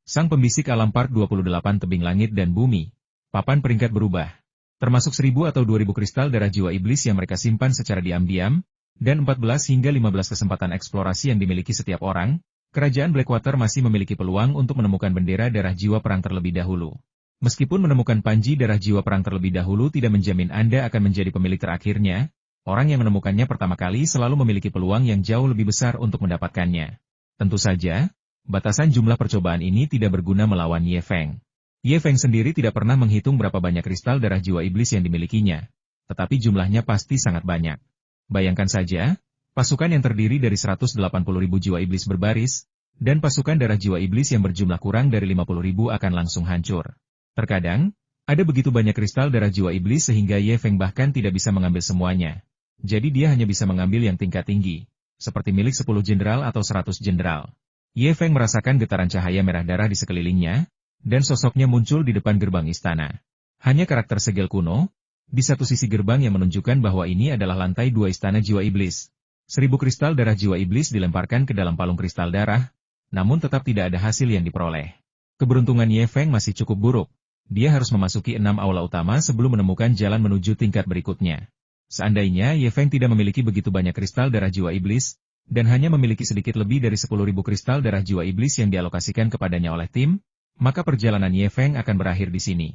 Sang pembisik alam Part 28 tebing langit dan bumi. Papan peringkat berubah. Termasuk 1000 atau 2000 kristal darah jiwa iblis yang mereka simpan secara diam-diam, dan 14 hingga 15 kesempatan eksplorasi yang dimiliki setiap orang, kerajaan Blackwater masih memiliki peluang untuk menemukan bendera darah jiwa perang terlebih dahulu. Meskipun menemukan panji darah jiwa perang terlebih dahulu tidak menjamin Anda akan menjadi pemilik terakhirnya, orang yang menemukannya pertama kali selalu memiliki peluang yang jauh lebih besar untuk mendapatkannya. Tentu saja, batasan jumlah percobaan ini tidak berguna melawan Ye Feng. Ye Feng sendiri tidak pernah menghitung berapa banyak kristal darah jiwa iblis yang dimilikinya, tetapi jumlahnya pasti sangat banyak. Bayangkan saja, pasukan yang terdiri dari 180.000 jiwa iblis berbaris, dan pasukan darah jiwa iblis yang berjumlah kurang dari 50.000 akan langsung hancur. Terkadang, ada begitu banyak kristal darah jiwa iblis sehingga Ye Feng bahkan tidak bisa mengambil semuanya. Jadi dia hanya bisa mengambil yang tingkat tinggi, seperti milik 10 jenderal atau 100 jenderal. Ye Feng merasakan getaran cahaya merah darah di sekelilingnya, dan sosoknya muncul di depan gerbang istana. Hanya karakter segel kuno, di satu sisi gerbang yang menunjukkan bahwa ini adalah lantai 2 istana jiwa iblis. 1000 kristal darah jiwa iblis dilemparkan ke dalam palung kristal darah, namun tetap tidak ada hasil yang diperoleh. Keberuntungan Ye Feng masih cukup buruk. Dia harus memasuki 6 aula utama sebelum menemukan jalan menuju tingkat berikutnya. Seandainya Ye Feng tidak memiliki begitu banyak kristal darah jiwa iblis, dan hanya memiliki sedikit lebih dari 10.000 kristal darah jiwa iblis yang dialokasikan kepadanya oleh tim, maka perjalanan Ye Feng akan berakhir di sini.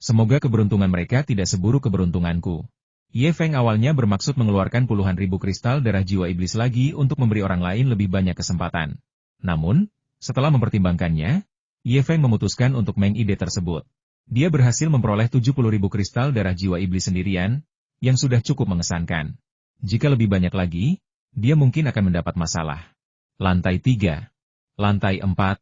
Semoga keberuntungan mereka tidak seburuk keberuntunganku. Ye Feng awalnya bermaksud mengeluarkan puluhan ribu kristal darah jiwa iblis lagi untuk memberi orang lain lebih banyak kesempatan. Namun, setelah mempertimbangkannya, Ye Feng memutuskan untuk mengide tersebut. Dia berhasil memperoleh 70.000 kristal darah jiwa iblis sendirian, yang sudah cukup mengesankan. Jika lebih banyak lagi, dia mungkin akan mendapat masalah. Lantai 3. Lantai 4.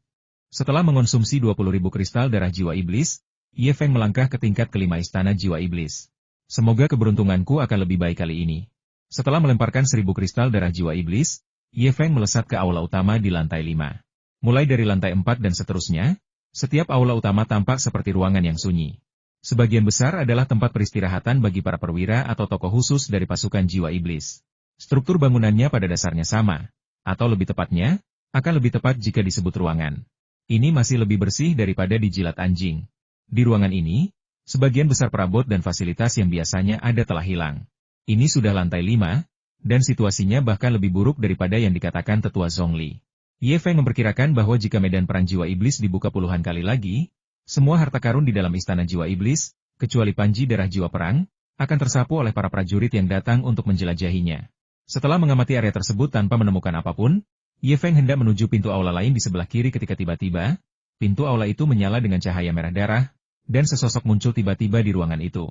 Setelah mengonsumsi 20.000 kristal darah jiwa iblis, Ye Feng melangkah ke tingkat kelima istana jiwa iblis. Semoga keberuntunganku akan lebih baik kali ini. Setelah melemparkan 1000 kristal darah jiwa iblis, Ye Feng melesat ke aula utama di lantai 5. Mulai dari lantai 4 dan seterusnya, setiap aula utama tampak seperti ruangan yang sunyi. Sebagian besar adalah tempat peristirahatan bagi para perwira atau tokoh khusus dari pasukan jiwa iblis. Struktur bangunannya pada dasarnya sama, atau lebih tepatnya, akan lebih tepat jika disebut ruangan. Ini masih lebih bersih daripada dijilat anjing. Di ruangan ini, sebagian besar perabot dan fasilitas yang biasanya ada telah hilang. Ini sudah lantai 5, dan situasinya bahkan lebih buruk daripada yang dikatakan tetua Zhongli. Ye Feng memperkirakan bahwa jika medan perang jiwa iblis dibuka puluhan kali lagi, semua harta karun di dalam istana jiwa iblis, kecuali panji darah jiwa perang, akan tersapu oleh para prajurit yang datang untuk menjelajahinya. Setelah mengamati area tersebut tanpa menemukan apapun, Ye Feng hendak menuju pintu aula lain di sebelah kiri ketika tiba-tiba, pintu aula itu menyala dengan cahaya merah darah, dan sesosok muncul tiba-tiba di ruangan itu.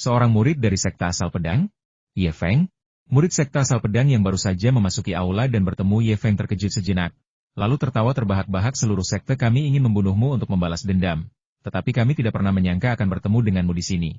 Seorang murid dari sekte asal pedang, Ye Feng, murid sekte asal pedang yang baru saja memasuki aula dan bertemu Ye Feng terkejut sejenak, lalu tertawa terbahak-bahak. Seluruh sekte kami ingin membunuhmu untuk membalas dendam, tetapi kami tidak pernah menyangka akan bertemu denganmu di sini.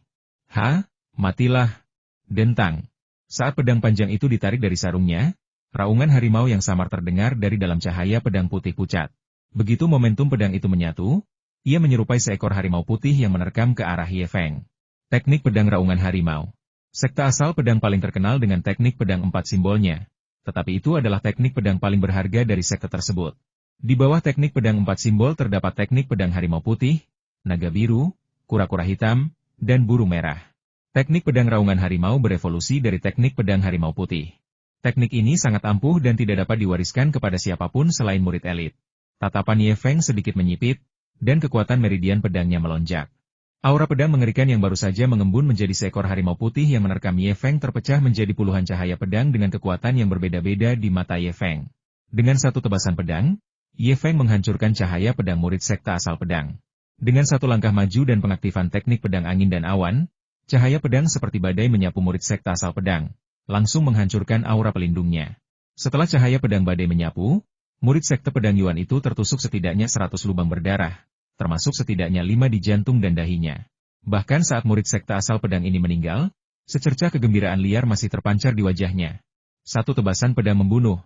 Ha? Matilah. Dentang. Saat pedang panjang itu ditarik dari sarungnya, raungan harimau yang samar terdengar dari dalam cahaya pedang putih pucat. Begitu momentum pedang itu menyatu, ia menyerupai seekor harimau putih yang menerkam ke arah Ye Feng. Teknik pedang raungan harimau. Sekte asal pedang paling terkenal dengan teknik pedang 4 simbolnya. Tetapi itu adalah teknik pedang paling berharga dari sekte tersebut. Di bawah teknik pedang 4 simbol terdapat teknik pedang harimau putih, naga biru, kura-kura hitam, dan burung merah. Teknik pedang raungan harimau berevolusi dari teknik pedang harimau putih. Teknik ini sangat ampuh dan tidak dapat diwariskan kepada siapapun selain murid elit. Tatapan Ye Feng sedikit menyipit, dan kekuatan meridian pedangnya melonjak. Aura pedang mengerikan yang baru saja mengembun menjadi seekor harimau putih yang menerkam Ye Feng terpecah menjadi puluhan cahaya pedang dengan kekuatan yang berbeda-beda di mata Ye Feng. Dengan satu tebasan pedang, Ye Feng menghancurkan cahaya pedang murid sekte asal pedang. Dengan satu langkah maju dan pengaktifan teknik pedang angin dan awan, cahaya pedang seperti badai menyapu murid sekte asal pedang, langsung menghancurkan aura pelindungnya. Setelah cahaya pedang badai menyapu, murid sekte pedang Yuan itu tertusuk setidaknya 100 lubang berdarah, termasuk setidaknya 5 di jantung dan dahinya. Bahkan saat murid sekte asal pedang ini meninggal, secercah kegembiraan liar masih terpancar di wajahnya. Satu tebasan pedang membunuh.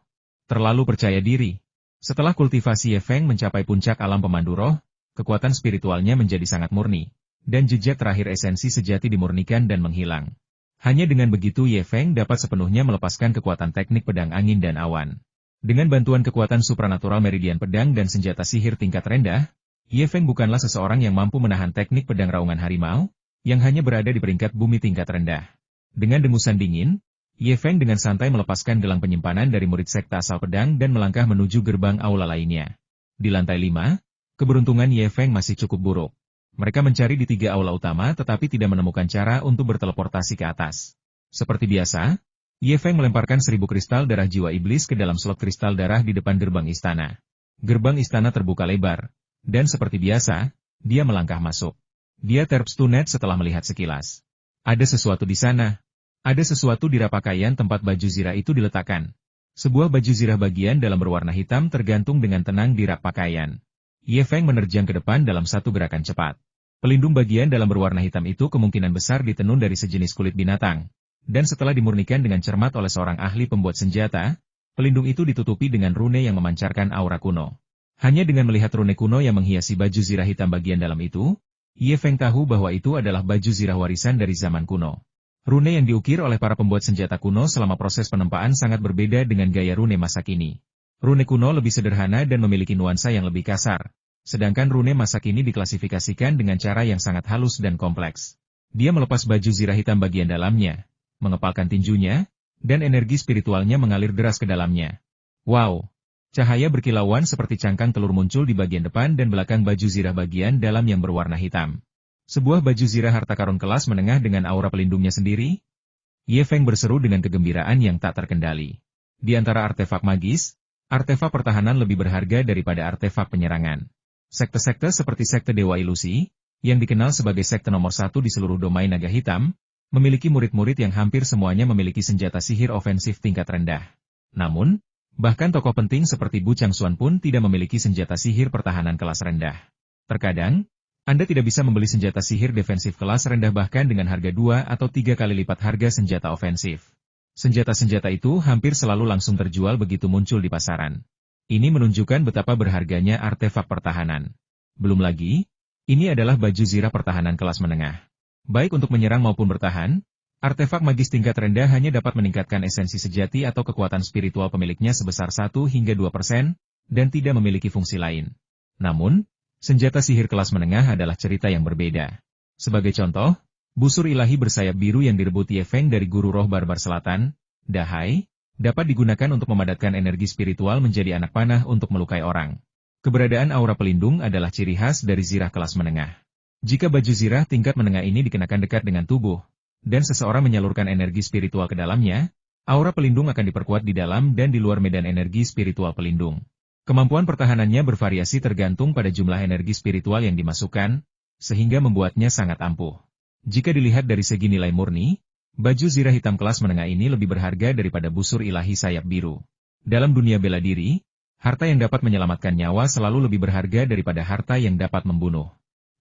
Terlalu percaya diri. Setelah kultivasi Ye Feng mencapai puncak alam pemandu roh, kekuatan spiritualnya menjadi sangat murni, dan jejak terakhir esensi sejati dimurnikan dan menghilang. Hanya dengan begitu Ye Feng dapat sepenuhnya melepaskan kekuatan teknik pedang angin dan awan. Dengan bantuan kekuatan supranatural meridian pedang dan senjata sihir tingkat rendah, Ye Feng bukanlah seseorang yang mampu menahan teknik pedang raungan harimau, yang hanya berada di peringkat bumi tingkat rendah. Dengan dengusan dingin, Ye Feng dengan santai melepaskan gelang penyimpanan dari murid sekte asal pedang dan melangkah menuju gerbang aula lainnya. Di lantai 5, keberuntungan Ye Feng masih cukup buruk. Mereka mencari di 3 aula utama tetapi tidak menemukan cara untuk berteleportasi ke atas. Seperti biasa, Ye Feng melemparkan 1000 kristal darah jiwa iblis ke dalam slot kristal darah di depan gerbang istana. Gerbang istana terbuka lebar, dan seperti biasa, dia melangkah masuk. Dia terpstunet setelah melihat sekilas. Ada sesuatu di sana. Ada sesuatu di rak pakaian tempat baju zirah itu diletakkan. Sebuah baju zirah bagian dalam berwarna hitam tergantung dengan tenang di rak pakaian. Ye Feng menerjang ke depan dalam satu gerakan cepat. Pelindung bagian dalam berwarna hitam itu kemungkinan besar ditenun dari sejenis kulit binatang. Dan setelah dimurnikan dengan cermat oleh seorang ahli pembuat senjata, pelindung itu ditutupi dengan rune yang memancarkan aura kuno. Hanya dengan melihat rune kuno yang menghiasi baju zirah hitam bagian dalam itu, Ye Feng tahu bahwa itu adalah baju zirah warisan dari zaman kuno. Rune yang diukir oleh para pembuat senjata kuno selama proses penempaan sangat berbeda dengan gaya rune masa kini. Rune kuno lebih sederhana dan memiliki nuansa yang lebih kasar, sedangkan rune masa kini diklasifikasikan dengan cara yang sangat halus dan kompleks. Dia melepas baju zirah hitam bagian dalamnya, mengepalkan tinjunya, dan energi spiritualnya mengalir deras ke dalamnya. Wow! Cahaya berkilauan seperti cangkang telur muncul di bagian depan dan belakang baju zirah bagian dalam yang berwarna hitam. Sebuah baju zirah harta karun kelas menengah dengan aura pelindungnya sendiri? Ye Feng berseru dengan kegembiraan yang tak terkendali. Di antara artefak magis, artefak pertahanan lebih berharga daripada artefak penyerangan. Sekte-sekte seperti sekte Dewa Ilusi, yang dikenal sebagai sekte nomor 1 di seluruh domain naga hitam, memiliki murid-murid yang hampir semuanya memiliki senjata sihir ofensif tingkat rendah. Namun, bahkan tokoh penting seperti Bu Changxuan pun tidak memiliki senjata sihir pertahanan kelas rendah. Terkadang, Anda tidak bisa membeli senjata sihir defensif kelas rendah bahkan dengan harga 2 atau 3 kali lipat harga senjata ofensif. Senjata-senjata itu hampir selalu langsung terjual begitu muncul di pasaran. Ini menunjukkan betapa berharganya artefak pertahanan. Belum lagi, ini adalah baju zirah pertahanan kelas menengah. Baik untuk menyerang maupun bertahan, artefak magis tingkat rendah hanya dapat meningkatkan esensi sejati atau kekuatan spiritual pemiliknya sebesar 1 hingga 2%, dan tidak memiliki fungsi lain. Namun, senjata sihir kelas menengah adalah cerita yang berbeda. Sebagai contoh, busur ilahi bersayap biru yang direbut Ye Feng dari guru roh barbar selatan, Dahai, dapat digunakan untuk memadatkan energi spiritual menjadi anak panah untuk melukai orang. Keberadaan aura pelindung adalah ciri khas dari zirah kelas menengah. Jika baju zirah tingkat menengah ini dikenakan dekat dengan tubuh, dan seseorang menyalurkan energi spiritual ke dalamnya, aura pelindung akan diperkuat di dalam dan di luar medan energi spiritual pelindung. Kemampuan pertahanannya bervariasi tergantung pada jumlah energi spiritual yang dimasukkan, sehingga membuatnya sangat ampuh. Jika dilihat dari segi nilai murni, baju zirah hitam kelas menengah ini lebih berharga daripada busur ilahi sayap biru. Dalam dunia bela diri, harta yang dapat menyelamatkan nyawa selalu lebih berharga daripada harta yang dapat membunuh.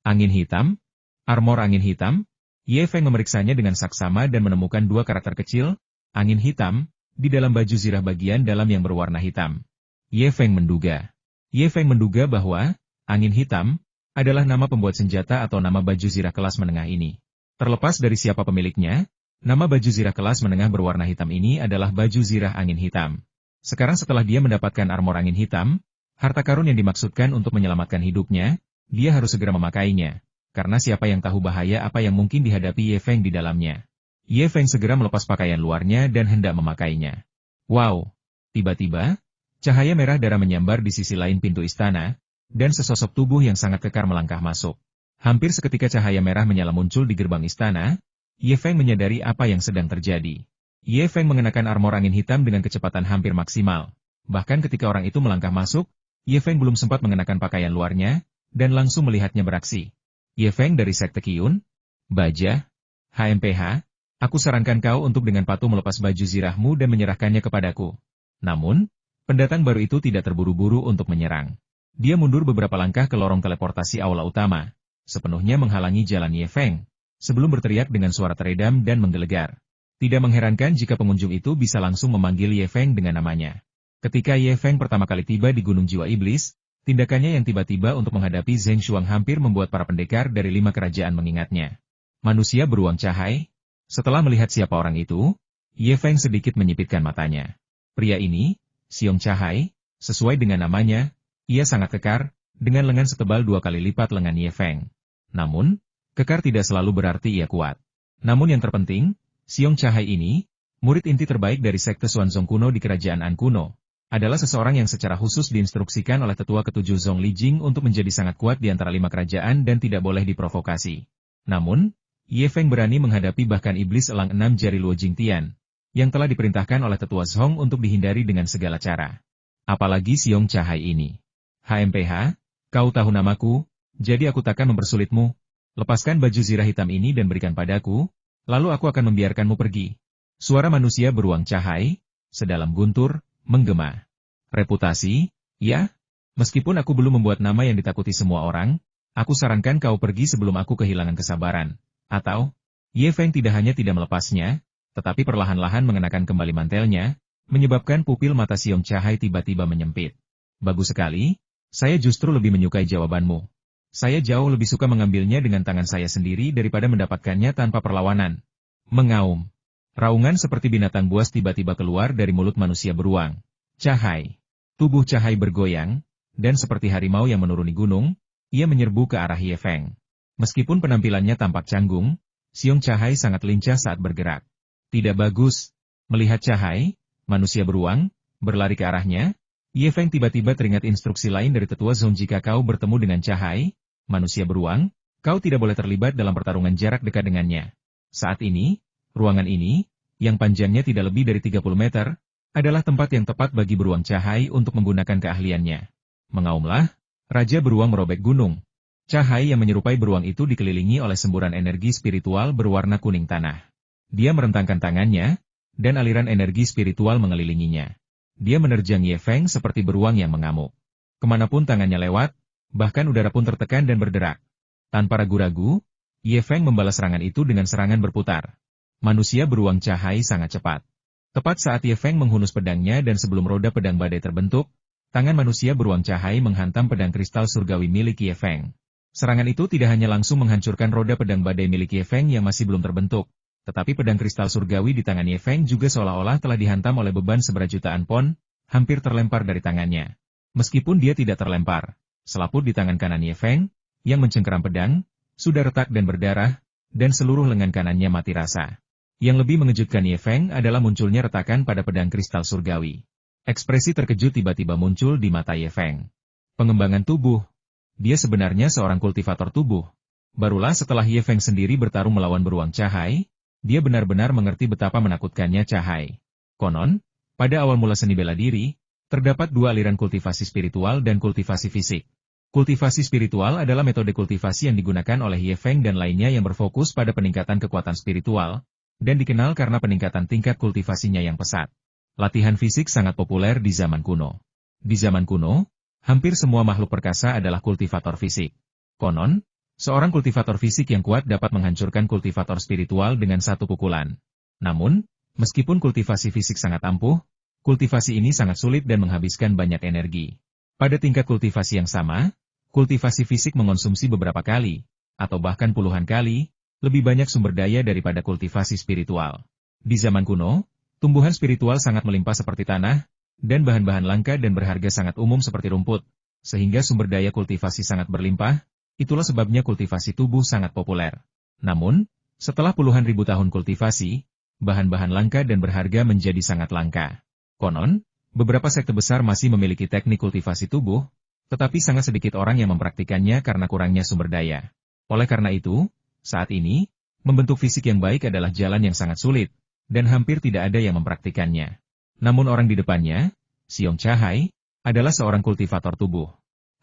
Angin hitam? Armor angin hitam? Ye Feng memeriksanya dengan saksama dan menemukan 2 karakter kecil, angin hitam, di dalam baju zirah bagian dalam yang berwarna hitam. Ye Feng menduga bahwa angin hitam adalah nama pembuat senjata atau nama baju zirah kelas menengah ini. Terlepas dari siapa pemiliknya, nama baju zirah kelas menengah berwarna hitam ini adalah baju zirah angin hitam. Sekarang setelah dia mendapatkan armor angin hitam, harta karun yang dimaksudkan untuk menyelamatkan hidupnya, dia harus segera memakainya, karena siapa yang tahu bahaya apa yang mungkin dihadapi Ye Feng di dalamnya. Ye Feng segera melepas pakaian luarnya dan hendak memakainya. Wow! Tiba-tiba, cahaya merah darah menyambar di sisi lain pintu istana, dan sesosok tubuh yang sangat kekar melangkah masuk. Hampir seketika cahaya merah menyala muncul di gerbang istana, Ye Feng menyadari apa yang sedang terjadi. Ye Feng mengenakan armor angin hitam dengan kecepatan hampir maksimal. Bahkan ketika orang itu melangkah masuk, Ye Feng belum sempat mengenakan pakaian luarnya, dan langsung melihatnya beraksi. Ye Feng dari Sekte Qiyun? Baja? HMPH? Aku sarankan kau untuk dengan patuh melepas baju zirahmu dan menyerahkannya kepadaku. Namun, pendatang baru itu tidak terburu-buru untuk menyerang. Dia mundur beberapa langkah ke lorong teleportasi aula utama, sepenuhnya menghalangi jalan Ye Feng, sebelum berteriak dengan suara teredam dan menggelegar. Tidak mengherankan jika pengunjung itu bisa langsung memanggil Ye Feng dengan namanya. Ketika Ye Feng pertama kali tiba di Gunung Jiwa Iblis, tindakannya yang tiba-tiba untuk menghadapi Zheng Shuang hampir membuat para pendekar dari 5 kerajaan mengingatnya. Manusia beruang cahaya? Setelah melihat siapa orang itu, Ye Feng sedikit menyipitkan matanya. Pria ini, Siong Cahai, sesuai dengan namanya, ia sangat kekar, dengan lengan setebal 2 kali lipat lengan Ye Feng. Namun, kekar tidak selalu berarti ia kuat. Namun yang terpenting, Xiong Chahai ini, murid inti terbaik dari sekte Xuanzong kuno di kerajaan An kuno, adalah seseorang yang secara khusus diinstruksikan oleh tetua ketujuh Zhong Lijing untuk menjadi sangat kuat di antara 5 kerajaan dan tidak boleh diprovokasi. Namun, Ye Feng berani menghadapi bahkan iblis elang 6 jari Luo Jingtian, yang telah diperintahkan oleh tetua Zhong untuk dihindari dengan segala cara. Apalagi Xiong Chahai ini. HMPH, kau tahu namaku, jadi aku takkan mempersulitmu. Lepaskan baju zirah hitam ini dan berikan padaku, lalu aku akan membiarkanmu pergi. Suara manusia beruang Chahai, sedalam guntur, menggema. Reputasi, ya? Meskipun aku belum membuat nama yang ditakuti semua orang, aku sarankan kau pergi sebelum aku kehilangan kesabaran. Atau, Ye Feng tidak hanya tidak melepasnya, tetapi perlahan-lahan mengenakan kembali mantelnya, menyebabkan pupil mata Xiong Chahai tiba-tiba menyempit. Bagus sekali, saya justru lebih menyukai jawabanmu. Saya jauh lebih suka mengambilnya dengan tangan saya sendiri daripada mendapatkannya tanpa perlawanan. Mengaum. Raungan seperti binatang buas tiba-tiba keluar dari mulut manusia beruang. Chahai. Tubuh Chahai bergoyang, dan seperti harimau yang menuruni gunung, ia menyerbu ke arah Ye Feng. Meskipun penampilannya tampak canggung, Xiong Chahai sangat lincah saat bergerak. Tidak bagus. Melihat Chahai, manusia beruang, berlari ke arahnya, Ye Feng tiba-tiba teringat instruksi lain dari tetua Zhong jika kau bertemu dengan Chahai, manusia beruang, kau tidak boleh terlibat dalam pertarungan jarak dekat dengannya. Saat ini, ruangan ini, yang panjangnya tidak lebih dari 30 meter, adalah tempat yang tepat bagi beruang Chahai untuk menggunakan keahliannya. Mengaumlah, Raja Beruang merobek gunung. Chahai yang menyerupai beruang itu dikelilingi oleh semburan energi spiritual berwarna kuning tanah. Dia merentangkan tangannya, dan aliran energi spiritual mengelilinginya. Dia menerjang Ye Feng seperti beruang yang mengamuk. Kemanapun tangannya lewat, bahkan udara pun tertekan dan berderak. Tanpa ragu-ragu, Ye Feng membalas serangan itu dengan serangan berputar. Manusia beruang Chahai sangat cepat. Tepat saat Ye Feng menghunus pedangnya dan sebelum roda pedang badai terbentuk, tangan manusia beruang Chahai menghantam pedang kristal surgawi milik Ye Feng. Serangan itu tidak hanya langsung menghancurkan roda pedang badai milik Ye Feng yang masih belum terbentuk, tetapi pedang kristal surgawi di tangan Ye Feng juga seolah-olah telah dihantam oleh beban seberat jutaan pon, hampir terlempar dari tangannya. Meskipun dia tidak terlempar, selaput di tangan kanan Ye Feng, yang mencengkeram pedang, sudah retak dan berdarah, dan seluruh lengan kanannya mati rasa. Yang lebih mengejutkan Ye Feng adalah munculnya retakan pada pedang kristal surgawi. Ekspresi terkejut tiba-tiba muncul di mata Ye Feng. Pengembangan tubuh. Dia sebenarnya seorang kultivator tubuh. Barulah setelah Ye Feng sendiri bertarung melawan beruang Chahai, dia benar-benar mengerti betapa menakutkannya Chahai. Konon, pada awal mula seni bela diri, terdapat 2 aliran kultivasi spiritual dan kultivasi fisik. Kultivasi spiritual adalah metode kultivasi yang digunakan oleh Ye Feng dan lainnya yang berfokus pada peningkatan kekuatan spiritual, dan dikenal karena peningkatan tingkat kultivasinya yang pesat. Latihan fisik sangat populer di zaman kuno. Di zaman kuno, hampir semua makhluk perkasa adalah kultivator fisik. Konon, seorang kultivator fisik yang kuat dapat menghancurkan kultivator spiritual dengan satu pukulan. Namun, meskipun kultivasi fisik sangat ampuh, kultivasi ini sangat sulit dan menghabiskan banyak energi. Pada tingkat kultivasi yang sama, kultivasi fisik mengonsumsi beberapa kali, atau bahkan puluhan kali, lebih banyak sumber daya daripada kultivasi spiritual. Di zaman kuno, tumbuhan spiritual sangat melimpah seperti tanah, dan bahan-bahan langka dan berharga sangat umum seperti rumput, sehingga sumber daya kultivasi sangat berlimpah, itulah sebabnya kultivasi tubuh sangat populer. Namun, setelah puluhan ribu tahun kultivasi, bahan-bahan langka dan berharga menjadi sangat langka. Konon, beberapa sekte besar masih memiliki teknik kultivasi tubuh, tetapi sangat sedikit orang yang mempraktikannya karena kurangnya sumber daya. Oleh karena itu, saat ini, membentuk fisik yang baik adalah jalan yang sangat sulit, dan hampir tidak ada yang mempraktikannya. Namun orang di depannya, Xiong Chahai, adalah seorang kultivator tubuh.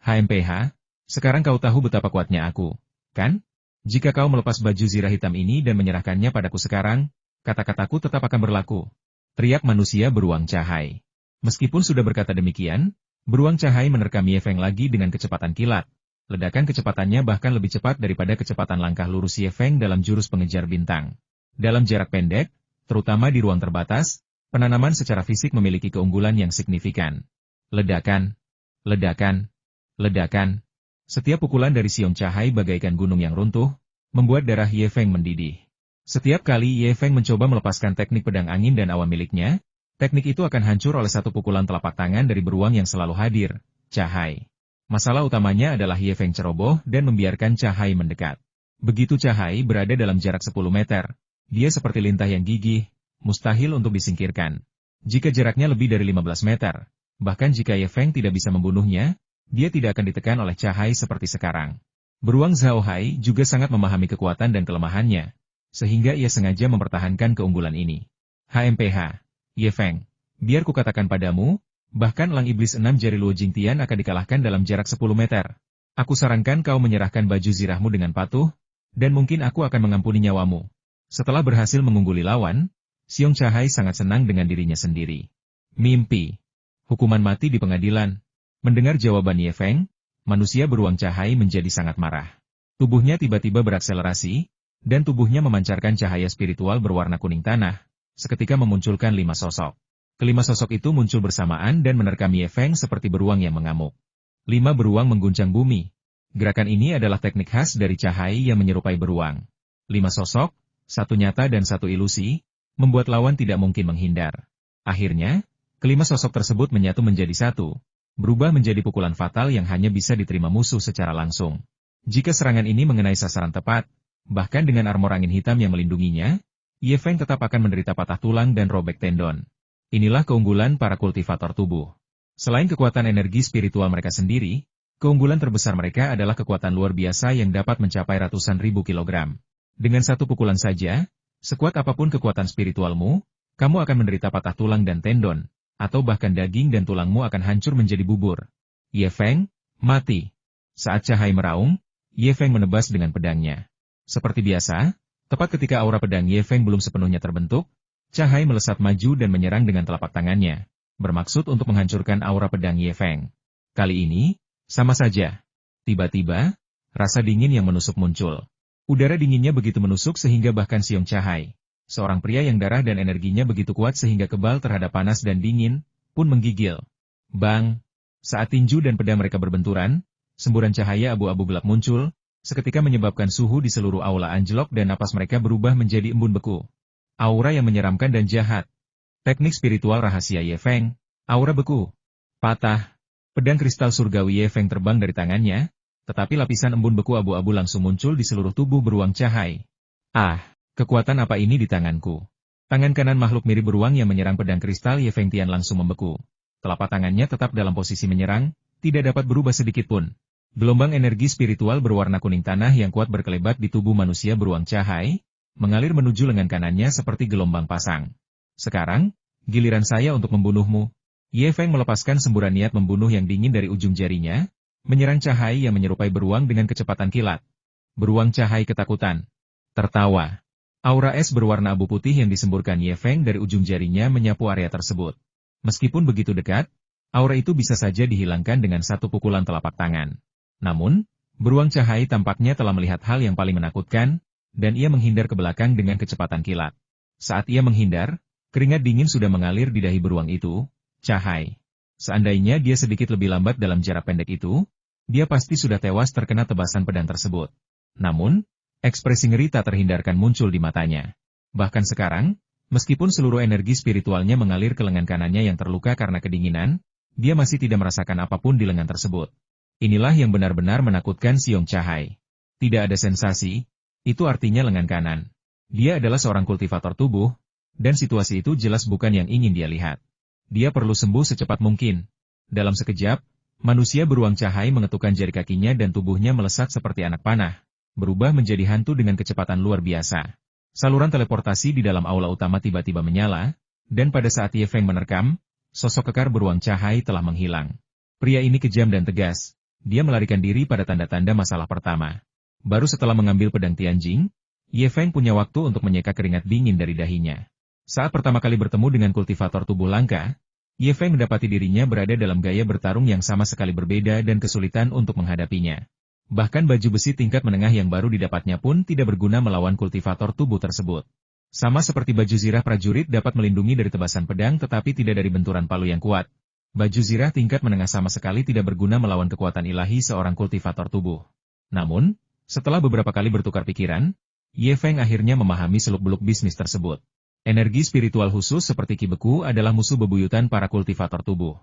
HMPH, sekarang kau tahu betapa kuatnya aku, kan? Jika kau melepas baju zirah hitam ini dan menyerahkannya padaku sekarang, kata-kataku tetap akan berlaku. Teriak manusia beruang Chahai. Meskipun sudah berkata demikian, beruang Chahai menerkam Ye Feng lagi dengan kecepatan kilat. Ledakan kecepatannya bahkan lebih cepat daripada kecepatan langkah lurus Ye Feng dalam jurus pengejar bintang. Dalam jarak pendek, terutama di ruang terbatas, penanaman secara fisik memiliki keunggulan yang signifikan. Ledakan, ledakan, ledakan. Setiap pukulan dari Xiong Chahai bagaikan gunung yang runtuh, membuat darah Ye Feng mendidih. Setiap kali Ye Feng mencoba melepaskan teknik pedang angin dan awan miliknya, teknik itu akan hancur oleh satu pukulan telapak tangan dari beruang yang selalu hadir, Chahai. Masalah utamanya adalah Ye Feng ceroboh dan membiarkan Cahai mendekat. Begitu Cahai berada dalam jarak 10 meter, dia seperti lintah yang gigih, mustahil untuk disingkirkan. Jika jaraknya lebih dari 15 meter, bahkan jika Ye Feng tidak bisa membunuhnya, dia tidak akan ditekan oleh Cahai seperti sekarang. Beruang Zhao Hai juga sangat memahami kekuatan dan kelemahannya, sehingga ia sengaja mempertahankan keunggulan ini. HMPH, Ye Feng, biar kukatakan padamu, bahkan Elang Iblis 6 jari Luo Jingtian akan dikalahkan dalam jarak 10 meter. Aku sarankan kau menyerahkan baju zirahmu dengan patuh, dan mungkin aku akan mengampuni nyawamu. Setelah berhasil mengungguli lawan, Xiong Cahai sangat senang dengan dirinya sendiri. Mimpi. Hukuman mati di pengadilan. Mendengar jawaban Ye Feng, manusia beruang Cahai menjadi sangat marah. Tubuhnya tiba-tiba berakselerasi, dan tubuhnya memancarkan cahaya spiritual berwarna kuning tanah, seketika memunculkan 5 sosok. Kelima sosok itu muncul bersamaan dan menerkam Ye Feng seperti beruang yang mengamuk. 5 beruang mengguncang bumi. Gerakan ini adalah teknik khas dari Cahai yang menyerupai beruang. 5 sosok, 1 nyata dan 1 ilusi, membuat lawan tidak mungkin menghindar. Akhirnya, kelima sosok tersebut menyatu menjadi satu, berubah menjadi pukulan fatal yang hanya bisa diterima musuh secara langsung. Jika serangan ini mengenai sasaran tepat, bahkan dengan armor angin hitam yang melindunginya, Ye Feng tetap akan menderita patah tulang dan robek tendon. Inilah keunggulan para kultivator tubuh. Selain kekuatan energi spiritual mereka sendiri, keunggulan terbesar mereka adalah kekuatan luar biasa yang dapat mencapai ratusan ribu kilogram. Dengan satu pukulan saja, sekuat apapun kekuatan spiritualmu, kamu akan menderita patah tulang dan tendon, atau bahkan daging dan tulangmu akan hancur menjadi bubur. Ye Feng, mati. Saat Cahai meraung, Ye Feng menebas dengan pedangnya. Seperti biasa, tepat ketika aura pedang Ye Feng belum sepenuhnya terbentuk, Cahai melesat maju dan menyerang dengan telapak tangannya, bermaksud untuk menghancurkan aura pedang Ye Feng. Kali ini, sama saja. Tiba-tiba, rasa dingin yang menusuk muncul. Udara dinginnya begitu menusuk sehingga bahkan Xiong Cahai, seorang pria yang darah dan energinya begitu kuat sehingga kebal terhadap panas dan dingin, pun menggigil. Bang! Saat tinju dan pedang mereka berbenturan, semburan cahaya abu-abu gelap muncul, seketika menyebabkan suhu di seluruh aula anjlok dan napas mereka berubah menjadi embun beku. Aura yang menyeramkan dan jahat. Teknik spiritual rahasia Ye Feng, aura beku. Patah. Pedang kristal surgawi Ye Feng terbang dari tangannya, tetapi lapisan embun beku abu-abu langsung muncul di seluruh tubuh beruang Cahai. Ah, kekuatan apa ini di tanganku? Tangan kanan makhluk mirip beruang yang menyerang pedang kristal Ye Feng Tian langsung membeku. Telapak tangannya tetap dalam posisi menyerang, tidak dapat berubah sedikit pun. Gelombang energi spiritual berwarna kuning tanah yang kuat berkelebat di tubuh manusia beruang Cahai, mengalir menuju lengan kanannya seperti gelombang pasang. Sekarang, giliran saya untuk membunuhmu. Ye Feng melepaskan semburan niat membunuh yang dingin dari ujung jarinya, menyerang Cahai yang menyerupai beruang dengan kecepatan kilat. Beruang Cahai ketakutan. Tertawa. Aura es berwarna abu putih yang disemburkan Ye Feng dari ujung jarinya menyapu area tersebut. Meskipun begitu dekat, aura itu bisa saja dihilangkan dengan satu pukulan telapak tangan. Namun, beruang Cahai tampaknya telah melihat hal yang paling menakutkan, dan ia menghindar ke belakang dengan kecepatan kilat. Saat ia menghindar, keringat dingin sudah mengalir di dahi beruang itu. Cahai. Seandainya dia sedikit lebih lambat dalam jarak pendek itu, dia pasti sudah tewas terkena tebasan pedang tersebut. Namun, ekspresi ngeri tak terhindarkan muncul di matanya. Bahkan sekarang, meskipun seluruh energi spiritualnya mengalir ke lengan kanannya yang terluka karena kedinginan, dia masih tidak merasakan apapun di lengan tersebut. Inilah yang benar-benar menakutkan Xiong Cahai. Tidak ada sensasi. Itu artinya lengan kanan. Dia adalah seorang kultivator tubuh, dan situasi itu jelas bukan yang ingin dia lihat. Dia perlu sembuh secepat mungkin. Dalam sekejap, manusia beruang Cahai mengetukkan jari kakinya dan tubuhnya melesat seperti anak panah, berubah menjadi hantu dengan kecepatan luar biasa. Saluran teleportasi di dalam aula utama tiba-tiba menyala, dan pada saat Ye Feng menerkam, sosok kekar beruang Cahai telah menghilang. Pria ini kejam dan tegas. Dia melarikan diri pada tanda-tanda masalah pertama. Baru setelah mengambil pedang Tianjing, Ye Feng punya waktu untuk menyeka keringat dingin dari dahinya. Saat pertama kali bertemu dengan kultivator tubuh langka, Ye Feng mendapati dirinya berada dalam gaya bertarung yang sama sekali berbeda dan kesulitan untuk menghadapinya. Bahkan baju besi tingkat menengah yang baru didapatnya pun tidak berguna melawan kultivator tubuh tersebut. Sama seperti baju zirah prajurit dapat melindungi dari tebasan pedang tetapi tidak dari benturan palu yang kuat. Baju zirah tingkat menengah sama sekali tidak berguna melawan kekuatan ilahi seorang kultivator tubuh. Namun, setelah beberapa kali bertukar pikiran, Ye Feng akhirnya memahami seluk-beluk bisnis tersebut. Energi spiritual khusus seperti Ki Beku adalah musuh bebuyutan para kultivator tubuh.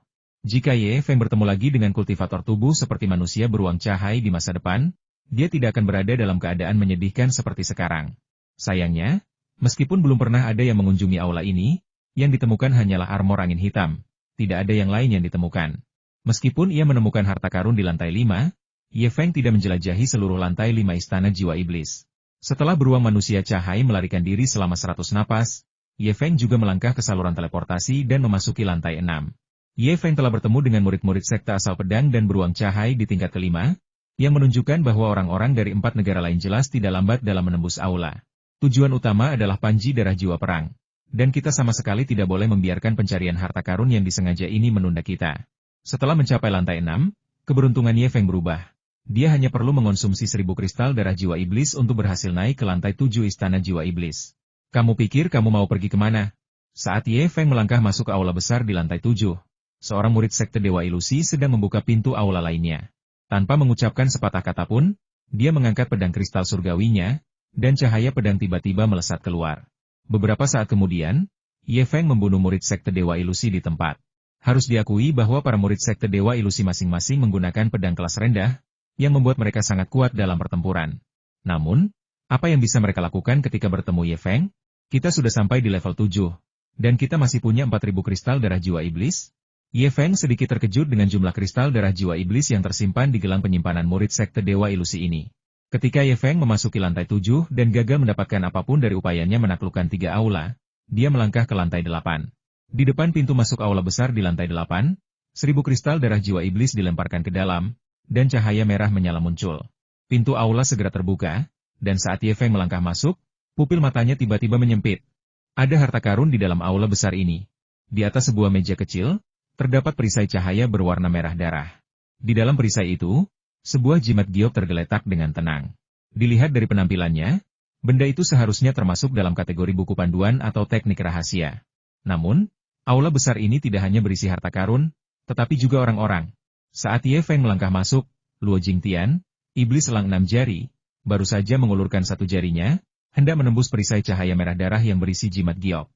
Jika Ye Feng bertemu lagi dengan kultivator tubuh seperti manusia beruang cahaya di masa depan, dia tidak akan berada dalam keadaan menyedihkan seperti sekarang. Sayangnya, meskipun belum pernah ada yang mengunjungi aula ini, yang ditemukan hanyalah armor angin hitam. Tidak ada yang lain yang ditemukan. Meskipun ia menemukan harta karun di lantai 5, Ye Feng tidak menjelajahi seluruh lantai 5 istana jiwa iblis. Setelah beruang manusia cahaya melarikan diri selama 100 napas, Ye Feng juga melangkah ke saluran teleportasi dan memasuki lantai 6. Ye Feng telah bertemu dengan murid-murid sekte asal pedang dan beruang cahaya di tingkat kelima, yang menunjukkan bahwa orang-orang dari 4 negara lain jelas tidak lambat dalam menembus aula. Tujuan utama adalah panji darah jiwa perang. Dan kita sama sekali tidak boleh membiarkan pencarian harta karun yang disengaja ini menunda kita. Setelah mencapai lantai 6, keberuntungan Ye Feng berubah. Dia hanya perlu mengonsumsi 1000 kristal darah jiwa iblis untuk berhasil naik ke lantai 7 istana jiwa iblis. Kamu pikir kamu mau pergi kemana? Saat Ye Feng melangkah masuk ke aula besar di lantai 7, seorang murid sekte Dewa Ilusi sedang membuka pintu aula lainnya. Tanpa mengucapkan sepatah kata pun, dia mengangkat pedang kristal surgawinya, dan cahaya pedang tiba-tiba melesat keluar. Beberapa saat kemudian, Ye Feng membunuh murid sekte Dewa Ilusi di tempat. Harus diakui bahwa para murid sekte Dewa Ilusi masing-masing menggunakan pedang kelas rendah, yang membuat mereka sangat kuat dalam pertempuran. Namun, apa yang bisa mereka lakukan ketika bertemu Ye Feng? Kita sudah sampai di level 7, dan kita masih punya 4000 kristal darah jiwa iblis? Ye Feng sedikit terkejut dengan jumlah kristal darah jiwa iblis yang tersimpan di gelang penyimpanan murid sekte Dewa Ilusi ini. Ketika Ye Feng memasuki lantai 7 dan gagal mendapatkan apapun dari upayanya menaklukkan 3 aula, dia melangkah ke lantai 8. Di depan pintu masuk aula besar di lantai 8, 1000 kristal darah jiwa iblis dilemparkan ke dalam, dan cahaya merah menyala muncul. Pintu aula segera terbuka, dan saat Ye Feng melangkah masuk, pupil matanya tiba-tiba menyempit. Ada harta karun di dalam aula besar ini. Di atas sebuah meja kecil, terdapat perisai cahaya berwarna merah darah. Di dalam perisai itu, sebuah jimat giok tergeletak dengan tenang. Dilihat dari penampilannya, benda itu seharusnya termasuk dalam kategori buku panduan atau teknik rahasia. Namun, aula besar ini tidak hanya berisi harta karun, tetapi juga orang-orang. Saat Ye Feng melangkah masuk, Luo Jingtian, iblis elang 6 jari, baru saja mengulurkan satu jarinya, hendak menembus perisai cahaya merah darah yang berisi jimat giok.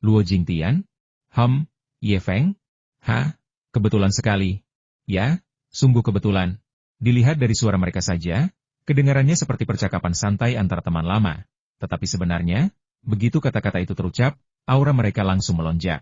Luo Jingtian? Ye Feng? Kebetulan sekali. Ya, sungguh kebetulan. Dilihat dari suara mereka saja, kedengarannya seperti percakapan santai antara teman lama. Tetapi sebenarnya, begitu kata-kata itu terucap, aura mereka langsung melonjak.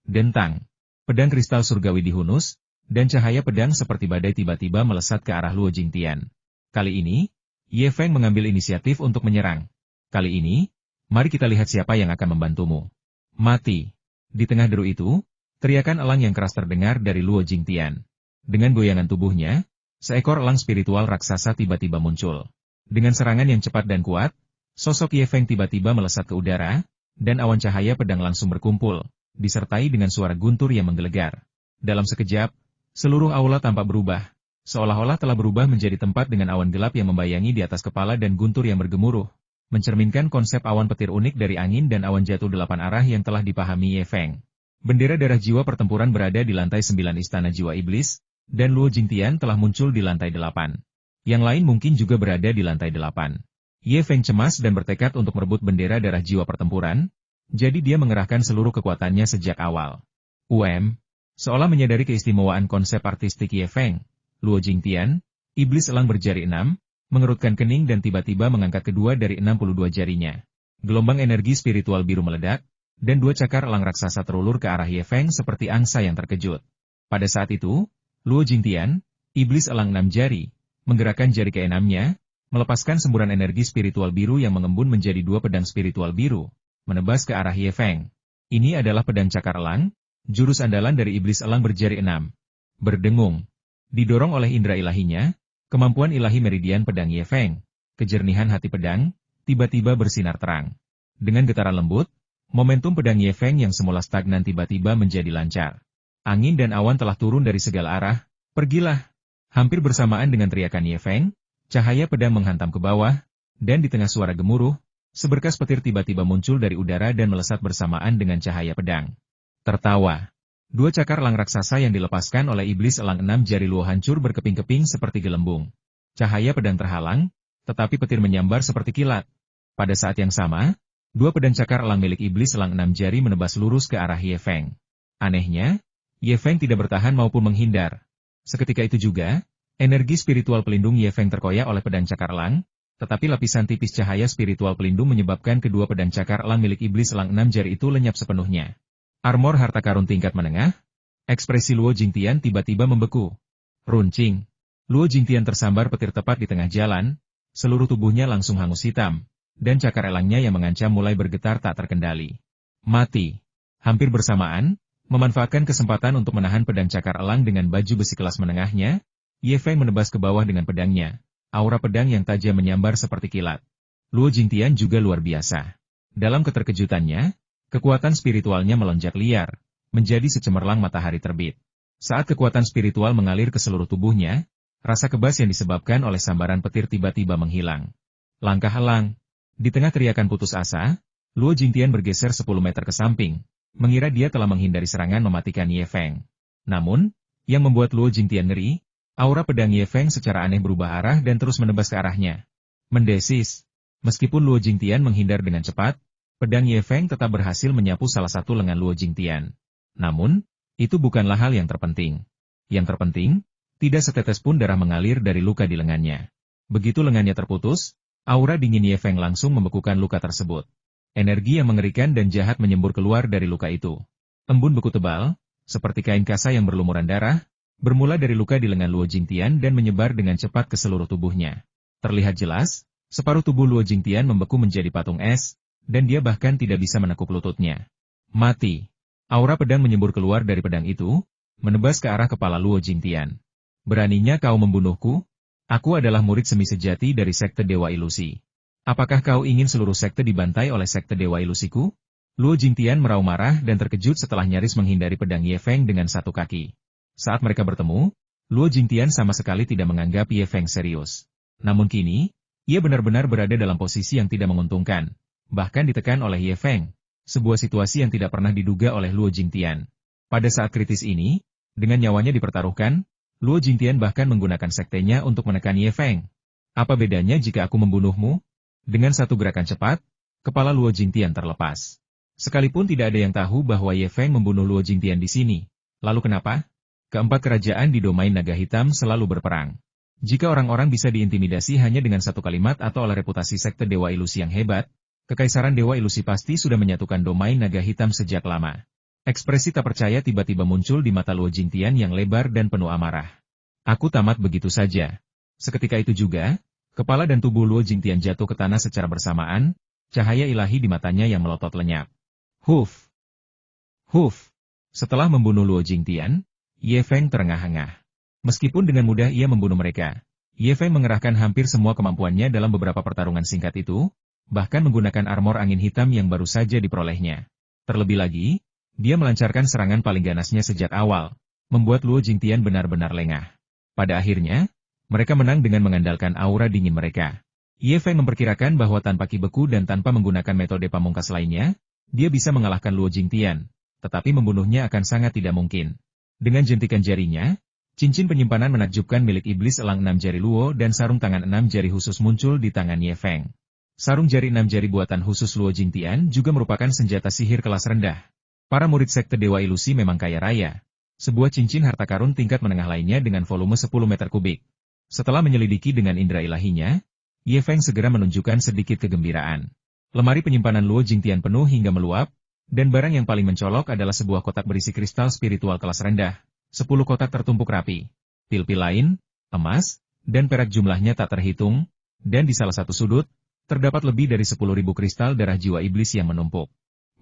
Dentang. Pedang kristal surgawi dihunus, dan cahaya pedang seperti badai tiba-tiba melesat ke arah Luo Jingtian. Kali ini, Ye Feng mengambil inisiatif untuk menyerang. Kali ini, mari kita lihat siapa yang akan membantumu. Mati. Di tengah deru itu, teriakan elang yang keras terdengar dari Luo Jingtian. Dengan goyangan tubuhnya, seekor elang spiritual raksasa tiba-tiba muncul. Dengan serangan yang cepat dan kuat, sosok Ye Feng tiba-tiba melesat ke udara, dan awan cahaya pedang langsung berkumpul, disertai dengan suara guntur yang menggelegar. Dalam sekejap, seluruh aula tampak berubah, seolah-olah telah berubah menjadi tempat dengan awan gelap yang membayangi di atas kepala dan guntur yang bergemuruh, mencerminkan konsep awan petir unik dari angin dan awan jatuh 8 arah yang telah dipahami Ye Feng. Bendera darah jiwa pertempuran berada di lantai 9 istana jiwa iblis, dan Luo Jingtian telah muncul di lantai 8. Yang lain mungkin juga berada di lantai 8. Ye Feng cemas dan bertekad untuk merebut bendera darah jiwa pertempuran, jadi dia mengerahkan seluruh kekuatannya sejak awal. Seolah menyadari keistimewaan konsep artistik Ye Feng, Luo Jingtian, iblis elang berjari 6, mengerutkan kening dan tiba-tiba mengangkat kedua dari 62 jarinya. Gelombang energi spiritual biru meledak, dan 2 cakar elang raksasa terulur ke arah Ye Feng seperti angsa yang terkejut. Pada saat itu, Luo Jingtian, iblis elang 6 jari, menggerakkan jari keenamnya, melepaskan semburan energi spiritual biru yang mengembun menjadi 2 pedang spiritual biru, menebas ke arah Ye Feng. Ini adalah pedang cakar elang, jurus andalan dari iblis elang berjari 6. Berdengung. Didorong oleh indera ilahinya, kemampuan ilahi meridian pedang Ye Feng, kejernihan hati pedang, tiba-tiba bersinar terang. Dengan getaran lembut, momentum pedang Ye Feng yang semula stagnan tiba-tiba menjadi lancar. Angin dan awan telah turun dari segala arah, pergilah. Hampir bersamaan dengan teriakan Ye Feng, cahaya pedang menghantam ke bawah, dan di tengah suara gemuruh, seberkas petir tiba-tiba muncul dari udara dan melesat bersamaan dengan cahaya pedang. Tertawa. 2 cakar elang raksasa yang dilepaskan oleh iblis elang 6 jari Luo hancur berkeping-keping seperti gelembung. Cahaya pedang terhalang, tetapi petir menyambar seperti kilat. Pada saat yang sama, 2 pedang cakar elang milik iblis elang 6 jari menebas lurus ke arah Ye Feng. Anehnya, Ye Feng tidak bertahan maupun menghindar. Seketika itu juga, energi spiritual pelindung Ye Feng terkoyak oleh pedang cakar elang, tetapi lapisan tipis cahaya spiritual pelindung menyebabkan kedua pedang cakar elang milik iblis elang 6 jari itu lenyap sepenuhnya. Armor harta karun tingkat menengah. Ekspresi Luo Jingtian tiba-tiba membeku. Runcing. Luo Jingtian tersambar petir tepat di tengah jalan, seluruh tubuhnya langsung hangus hitam, dan cakar elangnya yang mengancam mulai bergetar tak terkendali. Mati. Hampir bersamaan, memanfaatkan kesempatan untuk menahan pedang cakar elang dengan baju besi kelas menengahnya, Ye Feng menebas ke bawah dengan pedangnya. Aura pedang yang tajam menyambar seperti kilat. Luo Jingtian juga luar biasa. Dalam keterkejutannya, kekuatan spiritualnya melonjak liar, menjadi secemerlang matahari terbit. Saat kekuatan spiritual mengalir ke seluruh tubuhnya, rasa kebas yang disebabkan oleh sambaran petir tiba-tiba menghilang. Langkah elang. Di tengah teriakan putus asa, Luo Jingtian bergeser 10 meter ke samping, mengira dia telah menghindari serangan mematikan Ye Feng. Namun, yang membuat Luo Jingtian ngeri, aura pedang Ye Feng secara aneh berubah arah dan terus menebas ke arahnya. Mendesis. Meskipun Luo Jingtian menghindar dengan cepat, pedang Ye Feng tetap berhasil menyapu salah satu lengan Luo Jingtian. Namun, itu bukanlah hal yang terpenting. Yang terpenting, tidak setetes pun darah mengalir dari luka di lengannya. Begitu lengannya terputus, aura dingin Ye Feng langsung membekukan luka tersebut. Energi yang mengerikan dan jahat menyembur keluar dari luka itu. Embun beku tebal, seperti kain kasa yang berlumuran darah, bermula dari luka di lengan Luo Jingtian dan menyebar dengan cepat ke seluruh tubuhnya. Terlihat jelas, separuh tubuh Luo Jingtian membeku menjadi patung es, dan dia bahkan tidak bisa menekuk lututnya. Mati. Aura pedang menyembur keluar dari pedang itu, menebas ke arah kepala Luo Jingtian. Beraninya kau membunuhku? Aku adalah murid semi sejati dari Sekte Dewa Ilusi. Apakah kau ingin seluruh sekte dibantai oleh Sekte Dewa Ilusiku? Luo Jingtian meraup marah dan terkejut setelah nyaris menghindari pedang Ye Feng dengan satu kaki. Saat mereka bertemu, Luo Jingtian sama sekali tidak menganggap Ye Feng serius. Namun kini, ia benar-benar berada dalam posisi yang tidak menguntungkan, bahkan ditekan oleh Ye Feng. Sebuah situasi yang tidak pernah diduga oleh Luo Jingtian. Pada saat kritis ini, dengan nyawanya dipertaruhkan, Luo Jingtian bahkan menggunakan sektenya untuk menekan Ye Feng. Apa bedanya jika aku membunuhmu? Dengan satu gerakan cepat, kepala Luo Jingtian terlepas. Sekalipun tidak ada yang tahu bahwa Ye Feng membunuh Luo Jingtian di sini. Lalu kenapa? Keempat kerajaan di domain naga hitam selalu berperang. Jika orang-orang bisa diintimidasi hanya dengan satu kalimat atau oleh reputasi sekte Dewa Ilusi yang hebat, Kekaisaran Dewa Ilusi pasti sudah menyatukan domain naga hitam sejak lama. Ekspresi tak percaya tiba-tiba muncul di mata Luo Jingtian yang lebar dan penuh amarah. Aku tamat begitu saja. Seketika itu juga, kepala dan tubuh Luo Jingtian jatuh ke tanah secara bersamaan, cahaya ilahi di matanya yang melotot lenyap. Huf! Huf! Setelah membunuh Luo Jingtian, Ye Feng terengah-engah. Meskipun dengan mudah ia membunuh mereka, Ye Feng mengerahkan hampir semua kemampuannya dalam beberapa pertarungan singkat itu, bahkan menggunakan armor angin hitam yang baru saja diperolehnya. Terlebih lagi, dia melancarkan serangan paling ganasnya sejak awal, membuat Luo Jingtian benar-benar lengah. Pada akhirnya, mereka menang dengan mengandalkan aura dingin mereka. Ye Feng memperkirakan bahwa tanpa ki beku dan tanpa menggunakan metode pamungkas lainnya, dia bisa mengalahkan Luo Jingtian, tetapi membunuhnya akan sangat tidak mungkin. Dengan jentikan jarinya, cincin penyimpanan menakjubkan milik iblis elang 6 jari Luo dan sarung tangan 6 jari khusus muncul di tangan Ye Feng. Sarung jari 6 jari buatan khusus Luo Jingtian juga merupakan senjata sihir kelas rendah. Para murid Sekte Dewa Ilusi memang kaya raya. Sebuah cincin harta karun tingkat menengah lainnya dengan volume 10 meter kubik. Setelah menyelidiki dengan indera ilahinya, Ye Feng segera menunjukkan sedikit kegembiraan. Lemari penyimpanan Luo Jingtian penuh hingga meluap, dan barang yang paling mencolok adalah sebuah kotak berisi kristal spiritual kelas rendah. 10 kotak tertumpuk rapi. Pil-pil lain, emas, dan perak jumlahnya tak terhitung, dan di salah satu sudut, terdapat lebih dari 10.000 kristal darah jiwa iblis yang menumpuk.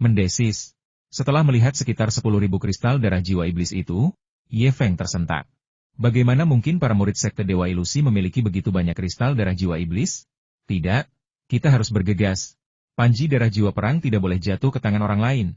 Mendesis. Setelah melihat sekitar 10.000 kristal darah jiwa iblis itu, Ye Feng tersentak. Bagaimana mungkin para murid Sekte Dewa Ilusi memiliki begitu banyak kristal darah jiwa iblis? Tidak, kita harus bergegas. Panji darah jiwa perang tidak boleh jatuh ke tangan orang lain.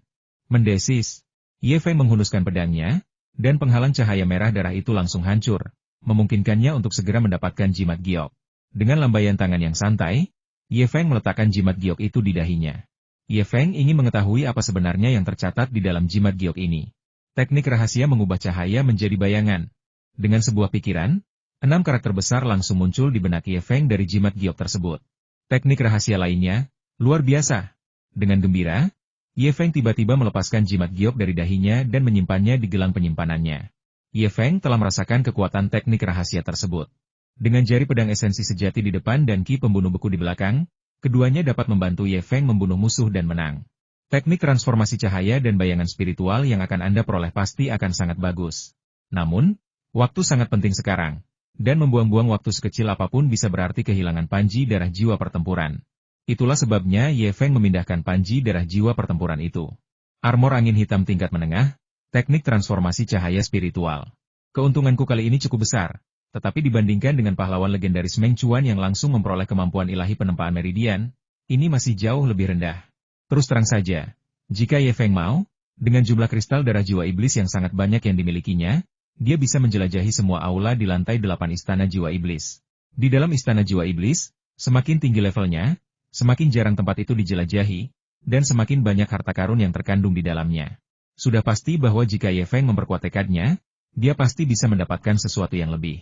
Mendesis. Ye Feng menghunuskan pedangnya, dan penghalang cahaya merah darah itu langsung hancur, memungkinkannya untuk segera mendapatkan jimat giok. Dengan lambaian tangan yang santai, Ye Feng meletakkan jimat giok itu di dahinya. Ye Feng ingin mengetahui apa sebenarnya yang tercatat di dalam jimat giok ini. Teknik rahasia mengubah cahaya menjadi bayangan. Dengan sebuah pikiran, 6 karakter besar langsung muncul di benak Ye Feng dari jimat giok tersebut. Teknik rahasia lainnya, luar biasa. Dengan gembira, Ye Feng tiba-tiba melepaskan jimat giok dari dahinya dan menyimpannya di gelang penyimpanannya. Ye Feng telah merasakan kekuatan teknik rahasia tersebut. Dengan jari pedang esensi sejati di depan dan ki pembunuh beku di belakang, keduanya dapat membantu Ye Feng membunuh musuh dan menang. Teknik transformasi cahaya dan bayangan spiritual yang akan Anda peroleh pasti akan sangat bagus. Namun, waktu sangat penting sekarang. Dan membuang-buang waktu sekecil apapun bisa berarti kehilangan panji darah jiwa pertempuran. Itulah sebabnya Ye Feng memindahkan panji darah jiwa pertempuran itu. Armor angin hitam tingkat menengah, teknik transformasi cahaya spiritual. Keuntunganku kali ini cukup besar, tetapi dibandingkan dengan pahlawan legendaris Meng Chuan yang langsung memperoleh kemampuan ilahi penempaan meridian, ini masih jauh lebih rendah. Terus terang saja, jika Ye Feng mau, dengan jumlah kristal darah jiwa iblis yang sangat banyak yang dimilikinya, dia bisa menjelajahi semua aula di lantai 8 istana jiwa iblis. Di dalam istana jiwa iblis, semakin tinggi levelnya, semakin jarang tempat itu dijelajahi, dan semakin banyak harta karun yang terkandung di dalamnya. Sudah pasti bahwa jika Ye Feng memperkuat tekadnya, dia pasti bisa mendapatkan sesuatu yang lebih.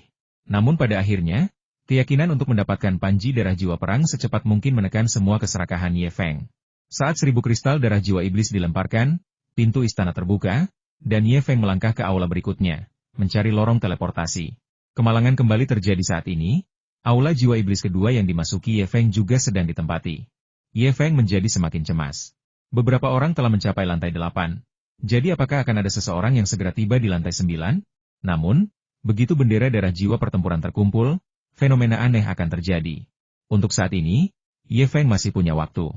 Namun pada akhirnya, keyakinan untuk mendapatkan panji darah jiwa perang secepat mungkin menekan semua keserakahan Ye Feng. Saat 1000 kristal darah jiwa iblis dilemparkan, pintu istana terbuka, dan Ye Feng melangkah ke aula berikutnya, mencari lorong teleportasi. Kemalangan kembali terjadi saat ini, aula jiwa iblis kedua yang dimasuki Ye Feng juga sedang ditempati. Ye Feng menjadi semakin cemas. Beberapa orang telah mencapai lantai 8. Jadi apakah akan ada seseorang yang segera tiba di lantai 9? Namun, begitu bendera darah jiwa pertempuran terkumpul, fenomena aneh akan terjadi. Untuk saat ini, Ye Feng masih punya waktu.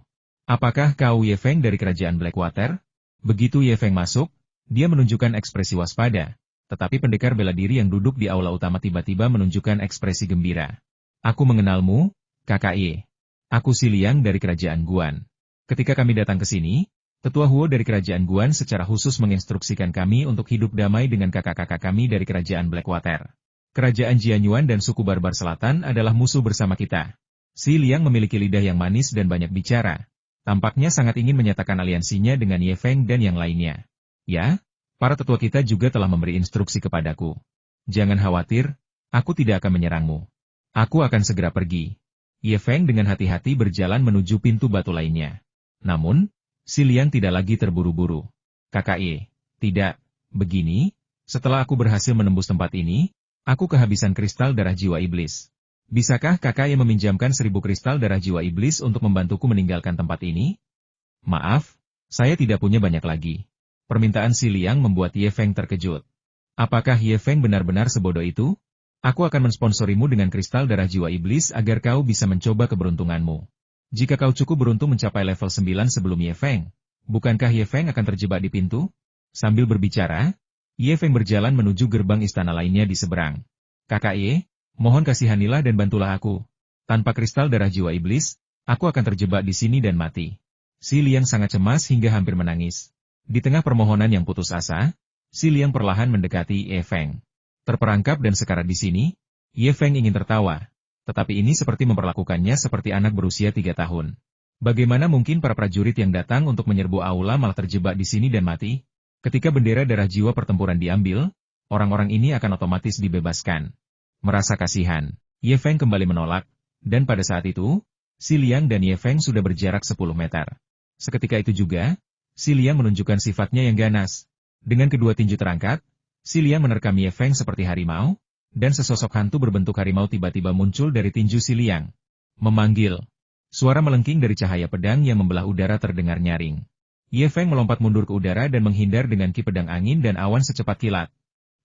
Apakah kau Ye Feng dari kerajaan Blackwater? Begitu Ye Feng masuk, dia menunjukkan ekspresi waspada, tetapi pendekar bela diri yang duduk di aula utama tiba-tiba menunjukkan ekspresi gembira. Aku mengenalmu, Kakak Ye. Aku Si Liang dari kerajaan Guan. Ketika kami datang ke sini, Tetua Huo dari kerajaan Guan secara khusus menginstruksikan kami untuk hidup damai dengan kakak-kakak kami dari kerajaan Blackwater. Kerajaan Jianyuan dan suku Barbar Selatan adalah musuh bersama kita. Si Liang memiliki lidah yang manis dan banyak bicara. Tampaknya sangat ingin menyatakan aliansinya dengan Ye Feng dan yang lainnya. Ya, para tetua kita juga telah memberi instruksi kepadaku. Jangan khawatir, aku tidak akan menyerangmu. Aku akan segera pergi. Ye Feng dengan hati-hati berjalan menuju pintu batu lainnya. Namun, Si Liang tidak lagi terburu-buru. Kakak Ye, tidak, begini, setelah aku berhasil menembus tempat ini, aku kehabisan kristal darah jiwa iblis. Bisakah kakak Ye meminjamkan 1000 kristal darah jiwa iblis untuk membantuku meninggalkan tempat ini? Maaf, saya tidak punya banyak lagi. Permintaan Si Liang membuat Ye Feng terkejut. Apakah Ye Feng benar-benar sebodoh itu? Aku akan mensponsorimu dengan kristal darah jiwa iblis agar kau bisa mencoba keberuntunganmu. Jika kau cukup beruntung mencapai level 9 sebelum Ye Feng, bukankah Ye Feng akan terjebak di pintu? Sambil berbicara, Ye Feng berjalan menuju gerbang istana lainnya di seberang. Kakak Ye, mohon kasihanilah dan bantulah aku. Tanpa kristal darah jiwa iblis, aku akan terjebak di sini dan mati. Si Liang sangat cemas hingga hampir menangis. Di tengah permohonan yang putus asa, Si Liang perlahan mendekati Ye Feng. Terperangkap dan sekarat di sini, Ye Feng ingin tertawa. Tetapi ini seperti memperlakukannya seperti anak berusia 3 tahun. Bagaimana mungkin para prajurit yang datang untuk menyerbu aula malah terjebak di sini dan mati? Ketika bendera darah jiwa pertempuran diambil, orang-orang ini akan otomatis dibebaskan. Merasa kasihan, Ye Feng kembali menolak, dan pada saat itu, Si Liang dan Ye Feng sudah berjarak 10 meter. Seketika itu juga, Si Liang menunjukkan sifatnya yang ganas. Dengan kedua tinju terangkat, Si Liang menerkam Ye Feng seperti harimau, dan sesosok hantu berbentuk harimau tiba-tiba muncul dari tinju Si Liang. Memanggil. Suara melengking dari cahaya pedang yang membelah udara terdengar nyaring. Ye Feng melompat mundur ke udara dan menghindar dengan ki pedang angin dan awan secepat kilat.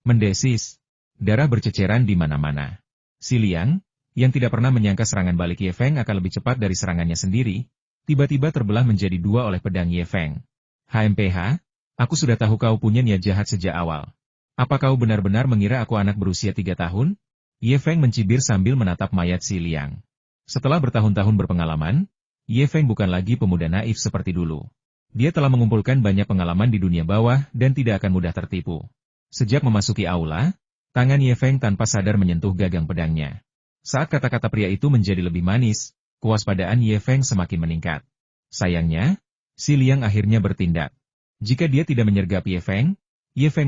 Mendesis. Darah berceceran di mana-mana. Si Liang, yang tidak pernah menyangka serangan balik Ye Feng akan lebih cepat dari serangannya sendiri, tiba-tiba terbelah menjadi 2 oleh pedang Ye Feng. HMPH, aku sudah tahu kau punya niat jahat sejak awal. Apa kau benar-benar mengira aku anak berusia 3 tahun? Ye Feng mencibir sambil menatap mayat Si Liang. Setelah bertahun-tahun berpengalaman, Ye Feng bukan lagi pemuda naif seperti dulu. Dia telah mengumpulkan banyak pengalaman di dunia bawah dan tidak akan mudah tertipu. Sejak memasuki aula, tangan Ye Feng tanpa sadar menyentuh gagang pedangnya. Saat kata-kata pria itu menjadi lebih manis, kewaspadaan Ye Feng semakin meningkat. Sayangnya, Si Liang akhirnya bertindak. Jika dia tidak menyergap Ye Feng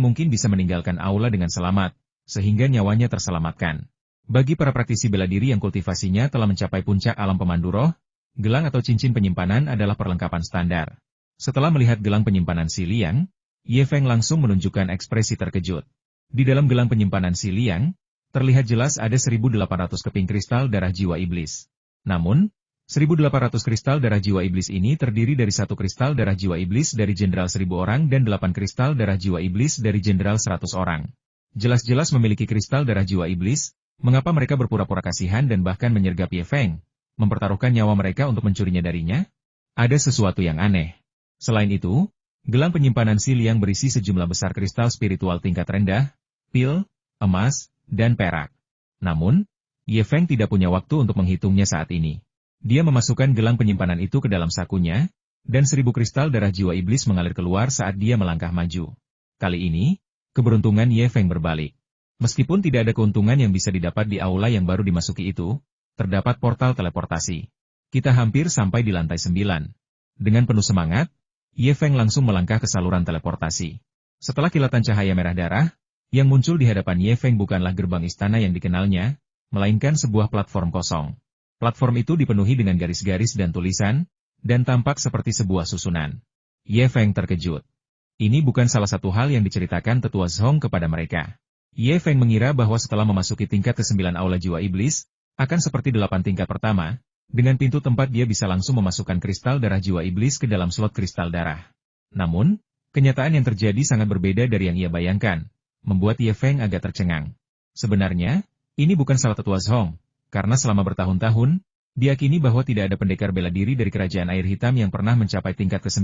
mungkin bisa meninggalkan aula dengan selamat, sehingga nyawanya terselamatkan. Bagi para praktisi bela diri yang kultivasinya telah mencapai puncak alam pemandu roh, gelang atau cincin penyimpanan adalah perlengkapan standar. Setelah melihat gelang penyimpanan Si Liang, Ye Feng langsung menunjukkan ekspresi terkejut. Di dalam gelang penyimpanan Si Liang, terlihat jelas ada 1.800 keping kristal darah jiwa iblis. Namun, 1.800 kristal darah jiwa iblis ini terdiri dari 1 kristal darah jiwa iblis dari Jenderal 1.000 orang dan 8 kristal darah jiwa iblis dari Jenderal 100 orang. Jelas-jelas memiliki kristal darah jiwa iblis, mengapa mereka berpura-pura kasihan dan bahkan menyergap Ye Feng, mempertaruhkan nyawa mereka untuk mencurinya darinya? Ada sesuatu yang aneh. Selain itu, gelang penyimpanan Si Liang berisi sejumlah besar kristal spiritual tingkat rendah, pil, emas, dan perak. Namun, Ye Feng tidak punya waktu untuk menghitungnya saat ini. Dia memasukkan gelang penyimpanan itu ke dalam sakunya, dan 1.000 kristal darah jiwa iblis mengalir keluar saat dia melangkah maju. Kali ini, keberuntungan Ye Feng berbalik. Meskipun tidak ada keuntungan yang bisa didapat di aula yang baru dimasuki itu, terdapat portal teleportasi. Kita hampir sampai di lantai 9. Dengan penuh semangat, Ye Feng langsung melangkah ke saluran teleportasi. Setelah kilatan cahaya merah darah, yang muncul di hadapan Ye Feng bukanlah gerbang istana yang dikenalnya, melainkan sebuah platform kosong. Platform itu dipenuhi dengan garis-garis dan tulisan, dan tampak seperti sebuah susunan. Ye Feng terkejut. Ini bukan salah satu hal yang diceritakan Tetua Zhong kepada mereka. Ye Feng mengira bahwa setelah memasuki tingkat ke-9 aula jiwa iblis, akan seperti 8 tingkat pertama, dengan pintu tempat dia bisa langsung memasukkan kristal darah jiwa iblis ke dalam slot kristal darah. Namun, kenyataan yang terjadi sangat berbeda dari yang ia bayangkan, membuat Ye Feng agak tercengang. Sebenarnya, ini bukan salah Tetua Zhong, karena selama bertahun-tahun, diyakini bahwa tidak ada pendekar bela diri dari Kerajaan Air Hitam yang pernah mencapai tingkat ke-9,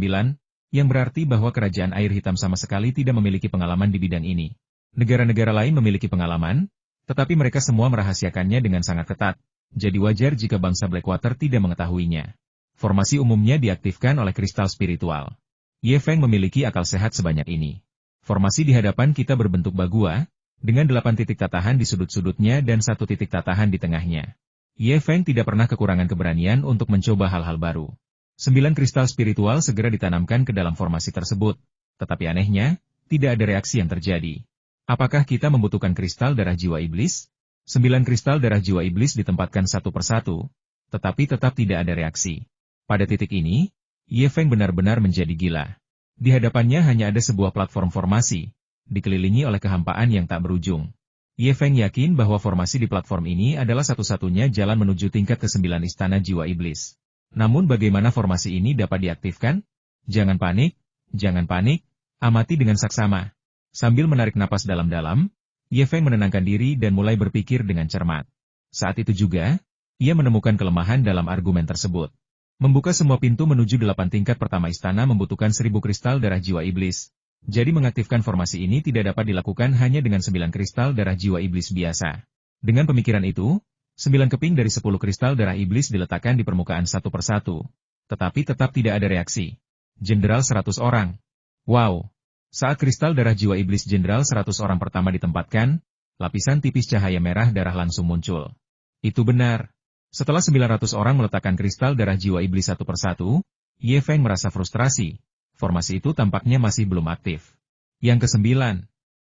yang berarti bahwa Kerajaan Air Hitam sama sekali tidak memiliki pengalaman di bidang ini. Negara-negara lain memiliki pengalaman, tetapi mereka semua merahasiakannya dengan sangat ketat. Jadi wajar jika bangsa Blackwater tidak mengetahuinya. Formasi umumnya diaktifkan oleh kristal spiritual. Ye Feng memiliki akal sehat sebanyak ini. Formasi di hadapan kita berbentuk bagua, dengan 8 titik tatahan di sudut-sudutnya dan 1 titik tatahan di tengahnya. Ye Feng tidak pernah kekurangan keberanian untuk mencoba hal-hal baru. 9 kristal spiritual segera ditanamkan ke dalam formasi tersebut. Tetapi anehnya, tidak ada reaksi yang terjadi. Apakah kita membutuhkan kristal darah jiwa iblis? 9 kristal darah jiwa iblis ditempatkan satu persatu, tetapi tetap tidak ada reaksi. Pada titik ini, Ye Feng benar-benar menjadi gila. Di hadapannya hanya ada sebuah platform formasi, dikelilingi oleh kehampaan yang tak berujung. Ye Feng yakin bahwa formasi di platform ini adalah satu-satunya jalan menuju tingkat ke-9 istana jiwa iblis. Namun bagaimana formasi ini dapat diaktifkan? Jangan panik, amati dengan saksama. Sambil menarik napas dalam-dalam, Ye Feng menenangkan diri dan mulai berpikir dengan cermat. Saat itu juga, ia menemukan kelemahan dalam argumen tersebut. Membuka semua pintu menuju 8 tingkat pertama istana membutuhkan 1.000 kristal darah jiwa iblis. Jadi mengaktifkan formasi ini tidak dapat dilakukan hanya dengan 9 kristal darah jiwa iblis biasa. Dengan pemikiran itu, 9 keping dari 10 kristal darah iblis diletakkan di permukaan satu persatu. Tetapi tetap tidak ada reaksi. Jenderal 100 orang. Wow! Saat kristal darah jiwa iblis Jenderal 100 orang pertama ditempatkan, lapisan tipis cahaya merah darah langsung muncul. Itu benar. Setelah 900 orang meletakkan kristal darah jiwa iblis satu persatu, Ye Feng merasa frustrasi. Formasi itu tampaknya masih belum aktif. Yang ke-9.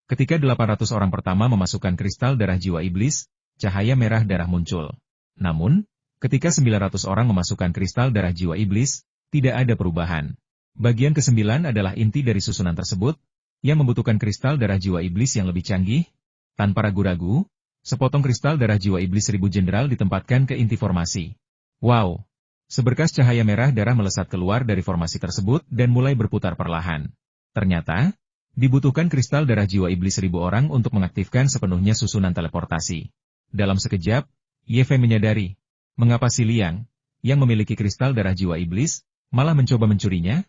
Ketika 800 orang pertama memasukkan kristal darah jiwa iblis, cahaya merah darah muncul. Namun, ketika 900 orang memasukkan kristal darah jiwa iblis, tidak ada perubahan. Bagian ke-9 adalah inti dari susunan tersebut, yang membutuhkan kristal darah jiwa iblis yang lebih canggih. Tanpa ragu-ragu, sepotong kristal darah jiwa iblis 1000 jenderal ditempatkan ke inti formasi. Wow! Seberkas cahaya merah darah melesat keluar dari formasi tersebut dan mulai berputar perlahan. Ternyata, dibutuhkan kristal darah jiwa iblis 1000 orang untuk mengaktifkan sepenuhnya susunan teleportasi. Dalam sekejap, Ye Feng menyadari, mengapa Si Liang, yang memiliki kristal darah jiwa iblis, malah mencoba mencurinya?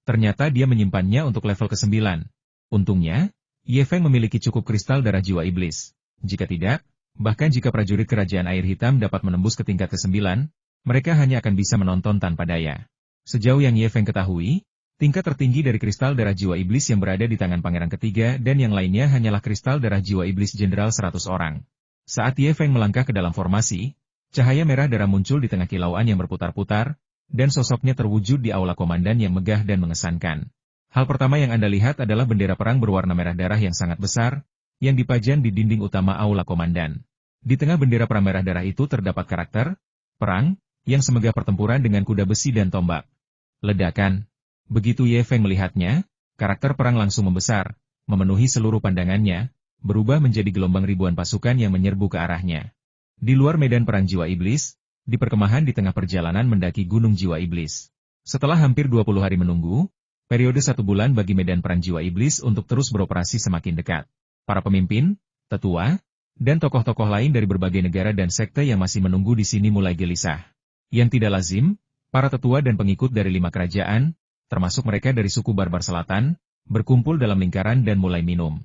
Ternyata dia menyimpannya untuk level ke-9. Untungnya, Ye Feng memiliki cukup kristal darah jiwa iblis. Jika tidak, bahkan jika prajurit Kerajaan Air Hitam dapat menembus ke tingkat ke-9, mereka hanya akan bisa menonton tanpa daya. Sejauh yang Ye Feng ketahui, tingkat tertinggi dari kristal darah jiwa iblis yang berada di tangan Pangeran Ketiga dan yang lainnya hanyalah kristal darah jiwa iblis Jenderal 100 orang. Saat Ye Feng melangkah ke dalam formasi, cahaya merah darah muncul di tengah kilauan yang berputar-putar, dan sosoknya terwujud di aula komandan yang megah dan mengesankan. Hal pertama yang Anda lihat adalah bendera perang berwarna merah darah yang sangat besar, yang dipajang di dinding utama aula komandan. Di tengah bendera perang merah darah itu terdapat karakter perang, yang semegah pertempuran dengan kuda besi dan tombak. Ledakan. Begitu Ye Feng melihatnya, karakter perang langsung membesar, memenuhi seluruh pandangannya, berubah menjadi gelombang ribuan pasukan yang menyerbu ke arahnya. Di luar medan perang jiwa iblis, di perkemahan di tengah perjalanan mendaki gunung jiwa iblis. Setelah hampir 20 hari menunggu, periode 1 bulan bagi medan perang jiwa iblis untuk terus beroperasi semakin dekat. Para pemimpin, tetua, dan tokoh-tokoh lain dari berbagai negara dan sekte yang masih menunggu di sini mulai gelisah. Yang tidak lazim, para tetua dan pengikut dari 5 kerajaan, termasuk mereka dari suku Barbar Selatan, berkumpul dalam lingkaran dan mulai minum.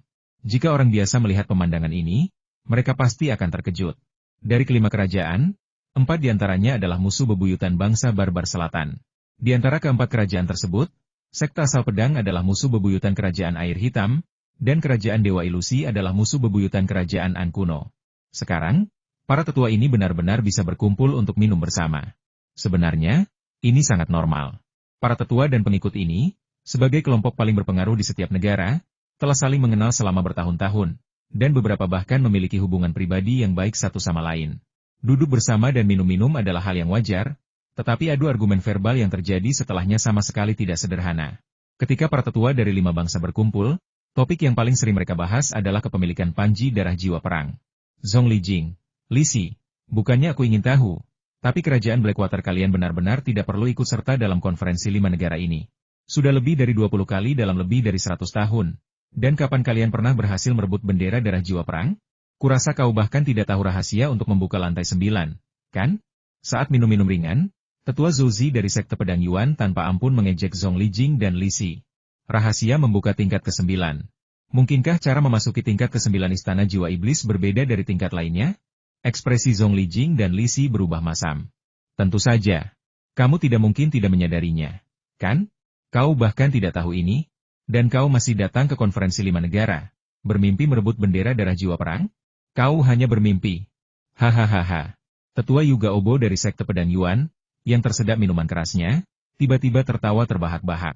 Jika orang biasa melihat pemandangan ini, mereka pasti akan terkejut. Dari kelima kerajaan, 4 diantaranya adalah musuh bebuyutan bangsa Barbar Selatan. Di antara keempat kerajaan tersebut, sekte asal pedang adalah musuh bebuyutan kerajaan air hitam, dan kerajaan Dewa Ilusi adalah musuh bebuyutan kerajaan An kuno. Sekarang, para tetua ini benar-benar bisa berkumpul untuk minum bersama. Sebenarnya, ini sangat normal. Para tetua dan pengikut ini, sebagai kelompok paling berpengaruh di setiap negara, telah saling mengenal selama bertahun-tahun, dan beberapa bahkan memiliki hubungan pribadi yang baik satu sama lain. Duduk bersama dan minum-minum adalah hal yang wajar, tetapi adu argumen verbal yang terjadi setelahnya sama sekali tidak sederhana. Ketika para tetua dari 5 bangsa berkumpul, topik yang paling sering mereka bahas adalah kepemilikan Panji darah jiwa perang. Zhong Lijing, Li Si, bukannya aku ingin tahu, tapi kerajaan Blackwater kalian benar-benar tidak perlu ikut serta dalam konferensi 5 negara ini. Sudah lebih dari 20 kali dalam lebih dari 100 tahun. Dan kapan kalian pernah berhasil merebut bendera darah jiwa perang? Kurasa kau bahkan tidak tahu rahasia untuk membuka lantai 9, kan? Saat minum-minum ringan, tetua Zouzi dari sekte pedang Yuan tanpa ampun mengejek Zhong Lijing dan Li Si. Rahasia membuka tingkat ke-9. Mungkinkah cara memasuki tingkat ke-9 istana jiwa iblis berbeda dari tingkat lainnya? Ekspresi Zhong Lijing dan Li Si berubah masam. Tentu saja. Kamu tidak mungkin tidak menyadarinya. Kan? Kau bahkan tidak tahu ini? Dan kau masih datang ke konferensi 5 negara, bermimpi merebut bendera darah jiwa perang? Kau hanya bermimpi. Hahaha. Tetua Yuga Obo dari sekte pedang Yuan, yang tersedap minuman kerasnya, tiba-tiba tertawa terbahak-bahak.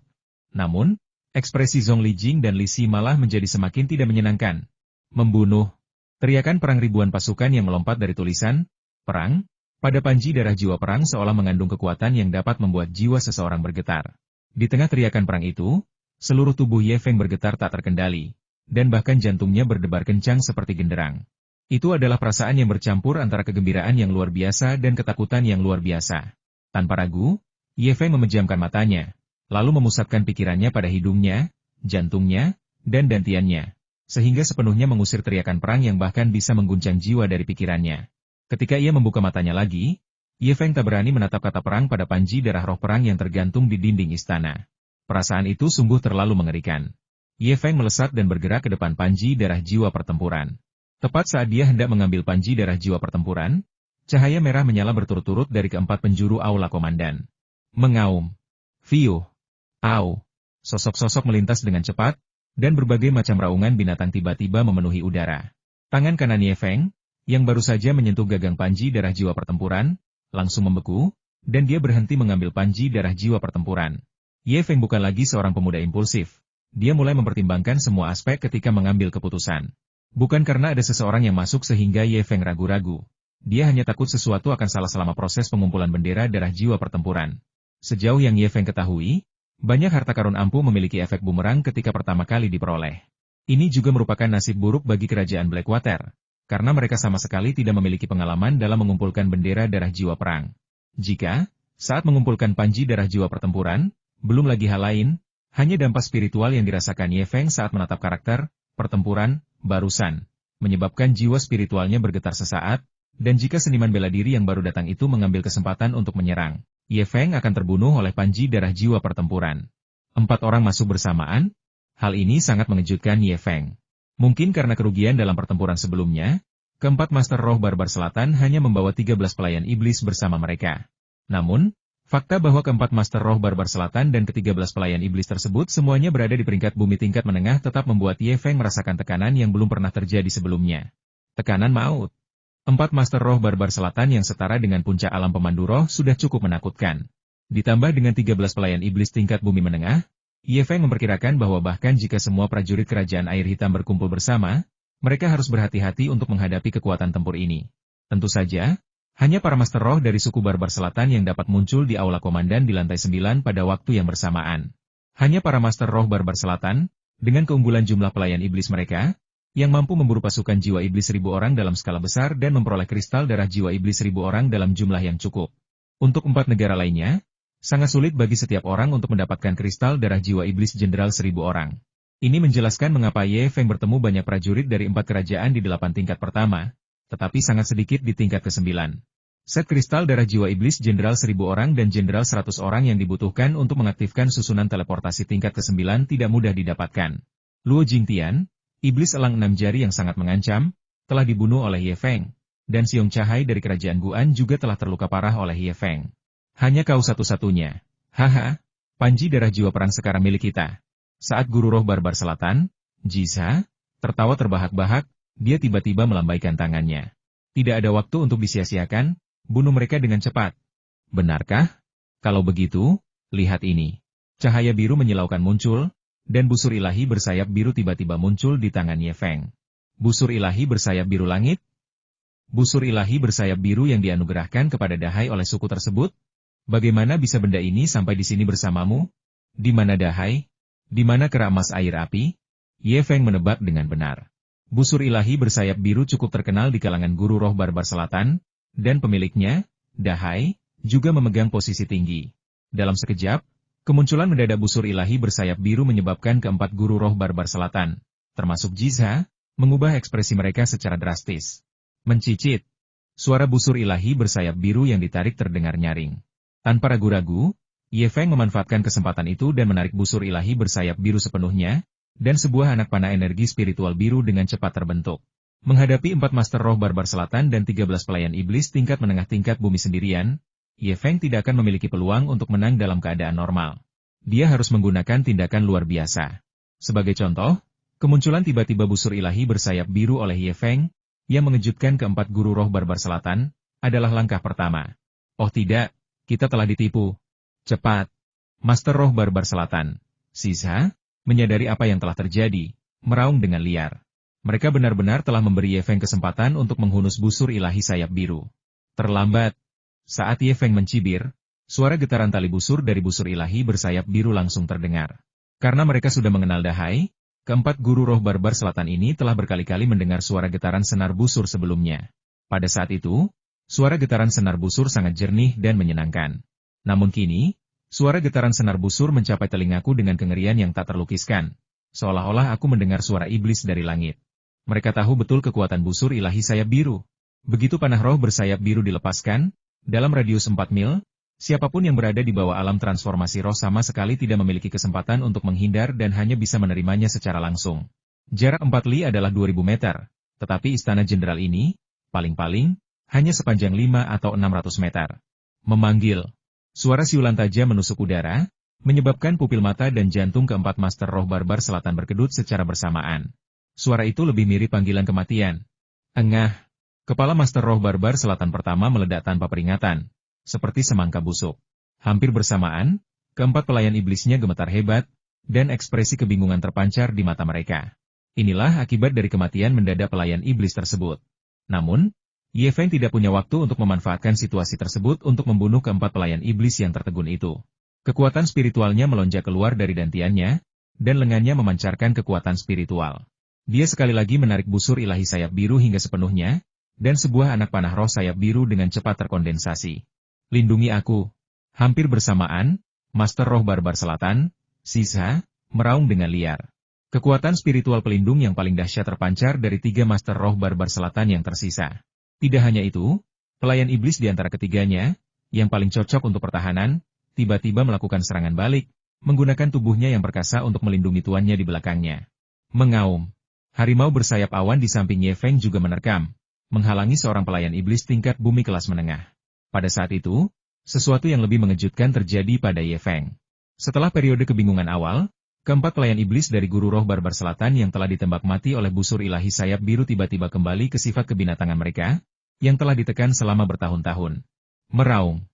Namun, ekspresi Zhong Lijing dan Li Si malah menjadi semakin tidak menyenangkan. Membunuh. Teriakan perang ribuan pasukan yang melompat dari tulisan, perang, pada panji darah jiwa perang seolah mengandung kekuatan yang dapat membuat jiwa seseorang bergetar. Di tengah teriakan perang itu, seluruh tubuh Ye Feng bergetar tak terkendali, dan bahkan jantungnya berdebar kencang seperti genderang. Itu adalah perasaan yang bercampur antara kegembiraan yang luar biasa dan ketakutan yang luar biasa. Tanpa ragu, Ye Feng memejamkan matanya, lalu memusatkan pikirannya pada hidungnya, jantungnya, dan dantiannya, sehingga sepenuhnya mengusir teriakan perang yang bahkan bisa mengguncang jiwa dari pikirannya. Ketika ia membuka matanya lagi, Ye Feng tak berani menatap kata perang pada panji darah roh perang yang tergantung di dinding istana. Perasaan itu sungguh terlalu mengerikan. Ye Feng melesat dan bergerak ke depan panji darah jiwa pertempuran. Tepat saat dia hendak mengambil panji darah jiwa pertempuran, cahaya merah menyala berturut-turut dari keempat penjuru aula komandan. Mengaum. Fiuh. Au. Sosok-sosok melintas dengan cepat, dan berbagai macam raungan binatang tiba-tiba memenuhi udara. Tangan kanan Ye Feng, yang baru saja menyentuh gagang panji darah jiwa pertempuran, langsung membeku, dan dia berhenti mengambil panji darah jiwa pertempuran. Ye Feng bukan lagi seorang pemuda impulsif. Dia mulai mempertimbangkan semua aspek ketika mengambil keputusan. Bukan karena ada seseorang yang masuk sehingga Ye Feng ragu-ragu. Dia hanya takut sesuatu akan salah selama proses pengumpulan bendera darah jiwa pertempuran. Sejauh yang Ye Feng ketahui, banyak harta karun ampuh memiliki efek bumerang ketika pertama kali diperoleh. Ini juga merupakan nasib buruk bagi kerajaan Blackwater, karena mereka sama sekali tidak memiliki pengalaman dalam mengumpulkan bendera darah jiwa perang. Jika, saat mengumpulkan panji darah jiwa pertempuran, belum lagi hal lain, hanya dampak spiritual yang dirasakan Ye Feng saat menatap karakter, pertempuran, barusan, menyebabkan jiwa spiritualnya bergetar sesaat, dan jika seniman bela diri yang baru datang itu mengambil kesempatan untuk menyerang, Ye Feng akan terbunuh oleh panji darah jiwa pertempuran. 4 orang masuk bersamaan? Hal ini sangat mengejutkan Ye Feng. Mungkin karena kerugian dalam pertempuran sebelumnya, keempat Master Roh Barbar Selatan hanya membawa 13 pelayan iblis bersama mereka. Namun, fakta bahwa keempat Master Roh Barbar Selatan dan ke-13 pelayan iblis tersebut semuanya berada di peringkat bumi tingkat menengah tetap membuat Ye Feng merasakan tekanan yang belum pernah terjadi sebelumnya. Tekanan maut. 4 Master Roh Barbar Selatan yang setara dengan puncak alam pemandu roh sudah cukup menakutkan. Ditambah dengan 13 pelayan iblis tingkat bumi menengah, Ye Feng memperkirakan bahwa bahkan jika semua prajurit kerajaan air hitam berkumpul bersama, mereka harus berhati-hati untuk menghadapi kekuatan tempur ini. Tentu saja, hanya para Master Roh dari suku Barbar Selatan yang dapat muncul di aula komandan di lantai 9 pada waktu yang bersamaan. Hanya para Master Roh Barbar Selatan, dengan keunggulan jumlah pelayan iblis mereka, yang mampu memburu pasukan jiwa iblis 1000 orang dalam skala besar dan memperoleh kristal darah jiwa iblis 1000 orang dalam jumlah yang cukup. Untuk 4 negara lainnya, sangat sulit bagi setiap orang untuk mendapatkan kristal darah jiwa iblis jenderal 1000 orang. Ini menjelaskan mengapa Ye Feng bertemu banyak prajurit dari 4 kerajaan di 8 tingkat pertama, tetapi sangat sedikit di tingkat ke-9. Set kristal darah jiwa iblis jenderal 1000 orang dan jenderal 100 orang yang dibutuhkan untuk mengaktifkan susunan teleportasi tingkat ke-9 tidak mudah didapatkan. Luo Jingtian, iblis elang 6 jari yang sangat mengancam, telah dibunuh oleh Ye Feng, dan Siong Cahai dari kerajaan Guan juga telah terluka parah oleh Ye Feng. Hanya kau satu-satunya. Haha, panji darah jiwa perang sekarang milik kita. Saat Guru Roh Barbar Selatan, Jiza, tertawa terbahak-bahak, dia tiba-tiba melambaikan tangannya. Tidak ada waktu untuk disia-siakan, bunuh mereka dengan cepat. Benarkah? Kalau begitu, lihat ini. Cahaya biru menyilaukan muncul, dan busur ilahi bersayap biru tiba-tiba muncul di tangan Ye Feng. Busur ilahi bersayap biru langit? Busur ilahi bersayap biru yang dianugerahkan kepada Dahai oleh suku tersebut? Bagaimana bisa benda ini sampai di sini bersamamu? Di mana Dahai? Di mana kera emas air api? Ye Feng menebak dengan benar. Busur ilahi bersayap biru cukup terkenal di kalangan Guru Roh Barbar Selatan, dan pemiliknya, Dahai, juga memegang posisi tinggi. Dalam sekejap, kemunculan mendadak busur ilahi bersayap biru menyebabkan keempat Guru Roh Barbar Selatan, termasuk Jiza, mengubah ekspresi mereka secara drastis. Mencicit. Suara busur ilahi bersayap biru yang ditarik terdengar nyaring. Tanpa ragu-ragu, Ye Feng memanfaatkan kesempatan itu dan menarik busur ilahi bersayap biru sepenuhnya, dan sebuah anak panah energi spiritual biru dengan cepat terbentuk. Menghadapi 4 Master Roh Barbar Selatan dan 13 pelayan iblis tingkat menengah tingkat bumi sendirian, Ye Feng tidak akan memiliki peluang untuk menang dalam keadaan normal. Dia harus menggunakan tindakan luar biasa. Sebagai contoh, kemunculan tiba-tiba busur ilahi bersayap biru oleh Ye Feng, yang mengejutkan keempat Guru Roh Barbar Selatan, adalah langkah pertama. Oh tidak, kita telah ditipu. Cepat. Master Roh Barbar Selatan, Sisa, menyadari apa yang telah terjadi, meraung dengan liar. Mereka benar-benar telah memberi Ye Feng kesempatan untuk menghunus busur ilahi sayap biru. Terlambat. Saat Ye Feng mencibir, suara getaran tali busur dari busur ilahi bersayap biru langsung terdengar. Karena mereka sudah mengenal Dahai, keempat Guru Roh Barbar Selatan ini telah berkali-kali mendengar suara getaran senar busur sebelumnya. Pada saat itu, suara getaran senar busur sangat jernih dan menyenangkan. Namun kini, suara getaran senar busur mencapai telingaku dengan kengerian yang tak terlukiskan. Seolah-olah aku mendengar suara iblis dari langit. Mereka tahu betul kekuatan busur ilahi sayap biru. Begitu panah roh bersayap biru dilepaskan, dalam radius 4 mil, siapapun yang berada di bawah alam transformasi roh sama sekali tidak memiliki kesempatan untuk menghindar dan hanya bisa menerimanya secara langsung. Jarak 4 li adalah 2000 meter, tetapi istana jenderal ini, paling-paling, hanya sepanjang 5 atau 600 meter. Memanggil. Suara siulan tajam menusuk udara, menyebabkan pupil mata dan jantung keempat Master Roh Barbar Selatan berkedut secara bersamaan. Suara itu lebih mirip panggilan kematian. Engah. Kepala Master Roh Barbar Selatan pertama meledak tanpa peringatan, seperti semangka busuk. Hampir bersamaan, keempat pelayan iblisnya gemetar hebat, dan ekspresi kebingungan terpancar di mata mereka. Inilah akibat dari kematian mendadak pelayan iblis tersebut. Namun, Ye Feng tidak punya waktu untuk memanfaatkan situasi tersebut untuk membunuh keempat pelayan iblis yang tertegun itu. Kekuatan spiritualnya melonjak keluar dari dantiannya, dan lengannya memancarkan kekuatan spiritual. Dia sekali lagi menarik busur ilahi sayap biru hingga sepenuhnya, dan sebuah anak panah roh sayap biru dengan cepat terkondensasi. Lindungi aku. Hampir bersamaan, Master Roh Barbar Selatan, Sisa, meraung dengan liar. Kekuatan spiritual pelindung yang paling dahsyat terpancar dari 3 Master Roh Barbar Selatan yang tersisa. Tidak hanya itu, pelayan iblis di antara ketiganya, yang paling cocok untuk pertahanan, tiba-tiba melakukan serangan balik, menggunakan tubuhnya yang perkasa untuk melindungi tuannya di belakangnya. Mengaum. Harimau bersayap awan di samping Ye Feng juga menerkam, menghalangi seorang pelayan iblis tingkat bumi kelas menengah. Pada saat itu, sesuatu yang lebih mengejutkan terjadi pada Ye Feng. Setelah periode kebingungan awal, keempat pelayan iblis dari Guru Roh Barbar Selatan yang telah ditembak mati oleh busur ilahi sayap biru tiba-tiba kembali ke sifat kebinatangan mereka, yang telah ditekan selama bertahun-tahun. Meraung.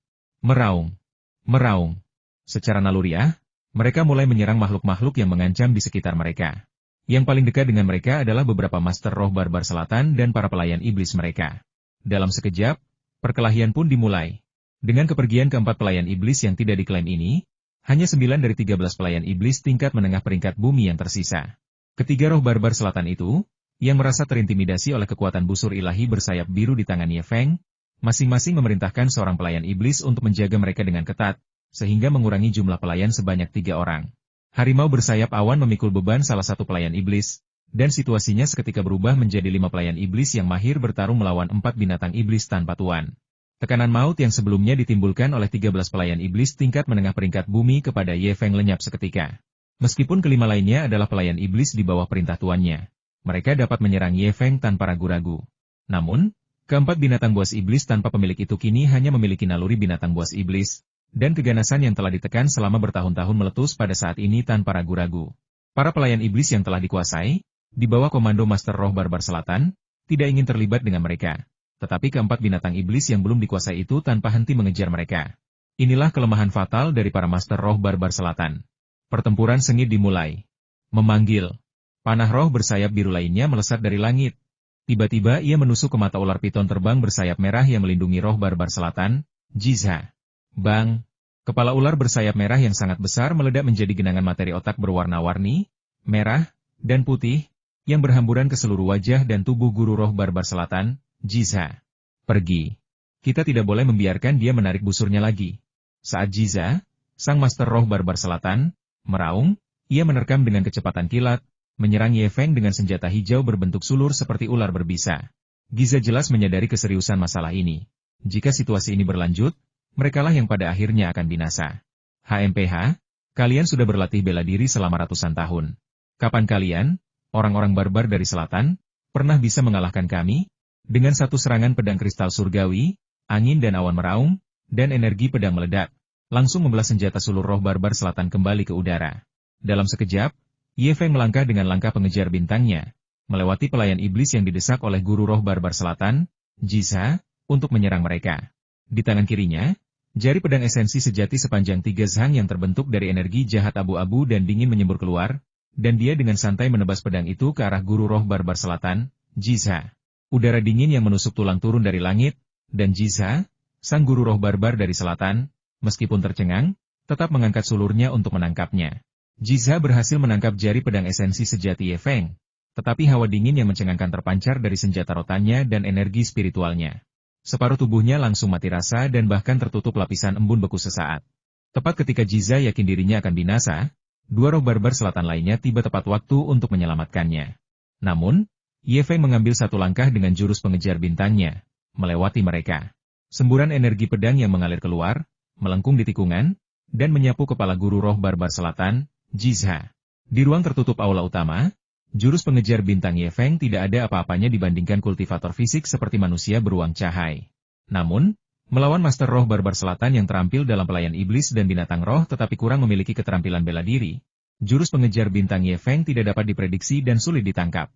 Meraung. Meraung. Secara naluriah, mereka mulai menyerang makhluk-makhluk yang mengancam di sekitar mereka. Yang paling dekat dengan mereka adalah beberapa Master Roh Barbar Selatan dan para pelayan iblis mereka. Dalam sekejap, perkelahian pun dimulai. Dengan kepergian keempat pelayan iblis yang tidak diklaim ini, Hanya 9 dari 13 pelayan iblis tingkat menengah peringkat bumi yang tersisa. Ketiga roh barbar selatan itu, yang merasa terintimidasi oleh kekuatan busur ilahi bersayap biru di tangan Ye Feng, masing-masing memerintahkan seorang pelayan iblis untuk menjaga mereka dengan ketat, sehingga mengurangi jumlah pelayan sebanyak 3 orang. Harimau bersayap awan memikul beban salah satu pelayan iblis, dan situasinya seketika berubah menjadi 5 pelayan iblis yang mahir bertarung melawan 4 binatang iblis tanpa tuan. Tekanan maut yang sebelumnya ditimbulkan oleh 13 pelayan iblis tingkat menengah peringkat bumi kepada Ye Feng lenyap seketika. Meskipun kelima lainnya adalah pelayan iblis di bawah perintah tuannya, mereka dapat menyerang Ye Feng tanpa ragu-ragu. Namun, keempat binatang buas iblis tanpa pemilik itu kini hanya memiliki naluri binatang buas iblis, dan keganasan yang telah ditekan selama bertahun-tahun meletus pada saat ini tanpa ragu-ragu. Para pelayan iblis yang telah dikuasai, di bawah komando Master Roh Barbar Selatan, tidak ingin terlibat dengan mereka. Tetapi keempat binatang iblis yang belum dikuasai itu tanpa henti mengejar mereka. Inilah kelemahan fatal dari para Master Roh Barbar Selatan. Pertempuran sengit dimulai. Memanggil. Panah roh bersayap biru lainnya melesat dari langit. Tiba-tiba ia menusuk ke mata ular piton terbang bersayap merah yang melindungi roh Barbar Selatan, Jizha. Bang! Kepala ular bersayap merah yang sangat besar meledak menjadi genangan materi otak berwarna-warni, merah, dan putih, yang berhamburan ke seluruh wajah dan tubuh guru roh Barbar Selatan, Jizha. Pergi. Kita tidak boleh membiarkan dia menarik busurnya lagi. Saat Jizha, sang Master Roh Barbar Selatan, meraung, ia menerkam dengan kecepatan kilat, menyerang Ye Feng dengan senjata hijau berbentuk sulur seperti ular berbisa. Giza jelas menyadari keseriusan masalah ini. Jika situasi ini berlanjut, merekalah yang pada akhirnya akan binasa. HMPH, kalian sudah berlatih bela diri selama ratusan tahun. Kapan kalian, orang-orang barbar dari selatan, pernah bisa mengalahkan kami? Dengan satu serangan pedang kristal surgawi, angin dan awan meraung, dan energi pedang meledak, langsung membelah senjata sulur roh barbar selatan kembali ke udara. Dalam sekejap, Ye Feng melangkah dengan langkah pengejar bintangnya, melewati pelayan iblis yang didesak oleh guru roh barbar selatan, Jizha, untuk menyerang mereka. Di tangan kirinya, jari pedang esensi sejati sepanjang 3 zhang yang terbentuk dari energi jahat abu-abu dan dingin menyembur keluar, dan dia dengan santai menebas pedang itu ke arah guru roh barbar selatan, Jizha. Udara dingin yang menusuk tulang turun dari langit, dan Jizha, sang guru roh barbar dari selatan, meskipun tercengang, tetap mengangkat sulurnya untuk menangkapnya. Jizha berhasil menangkap jari pedang esensi sejati Ye Feng, tetapi hawa dingin yang mencengangkan terpancar dari senjata rotannya dan energi spiritualnya. Separuh tubuhnya langsung mati rasa dan bahkan tertutup lapisan embun beku sesaat. Tepat ketika Jizha yakin dirinya akan binasa, 2 roh barbar selatan lainnya tiba tepat waktu untuk menyelamatkannya. Namun, Ye Feng mengambil satu langkah dengan jurus pengejar bintangnya, melewati mereka. Semburan energi pedang yang mengalir keluar, melengkung di tikungan, dan menyapu kepala guru roh barbar selatan, Jizha. Di ruang tertutup aula utama, jurus pengejar bintang Ye Feng tidak ada apa-apanya dibandingkan kultivator fisik seperti manusia beruang cahai. Namun, melawan Master Roh Barbar Selatan yang terampil dalam pelayan iblis dan binatang roh tetapi kurang memiliki keterampilan bela diri, jurus pengejar bintang Ye Feng tidak dapat diprediksi dan sulit ditangkap.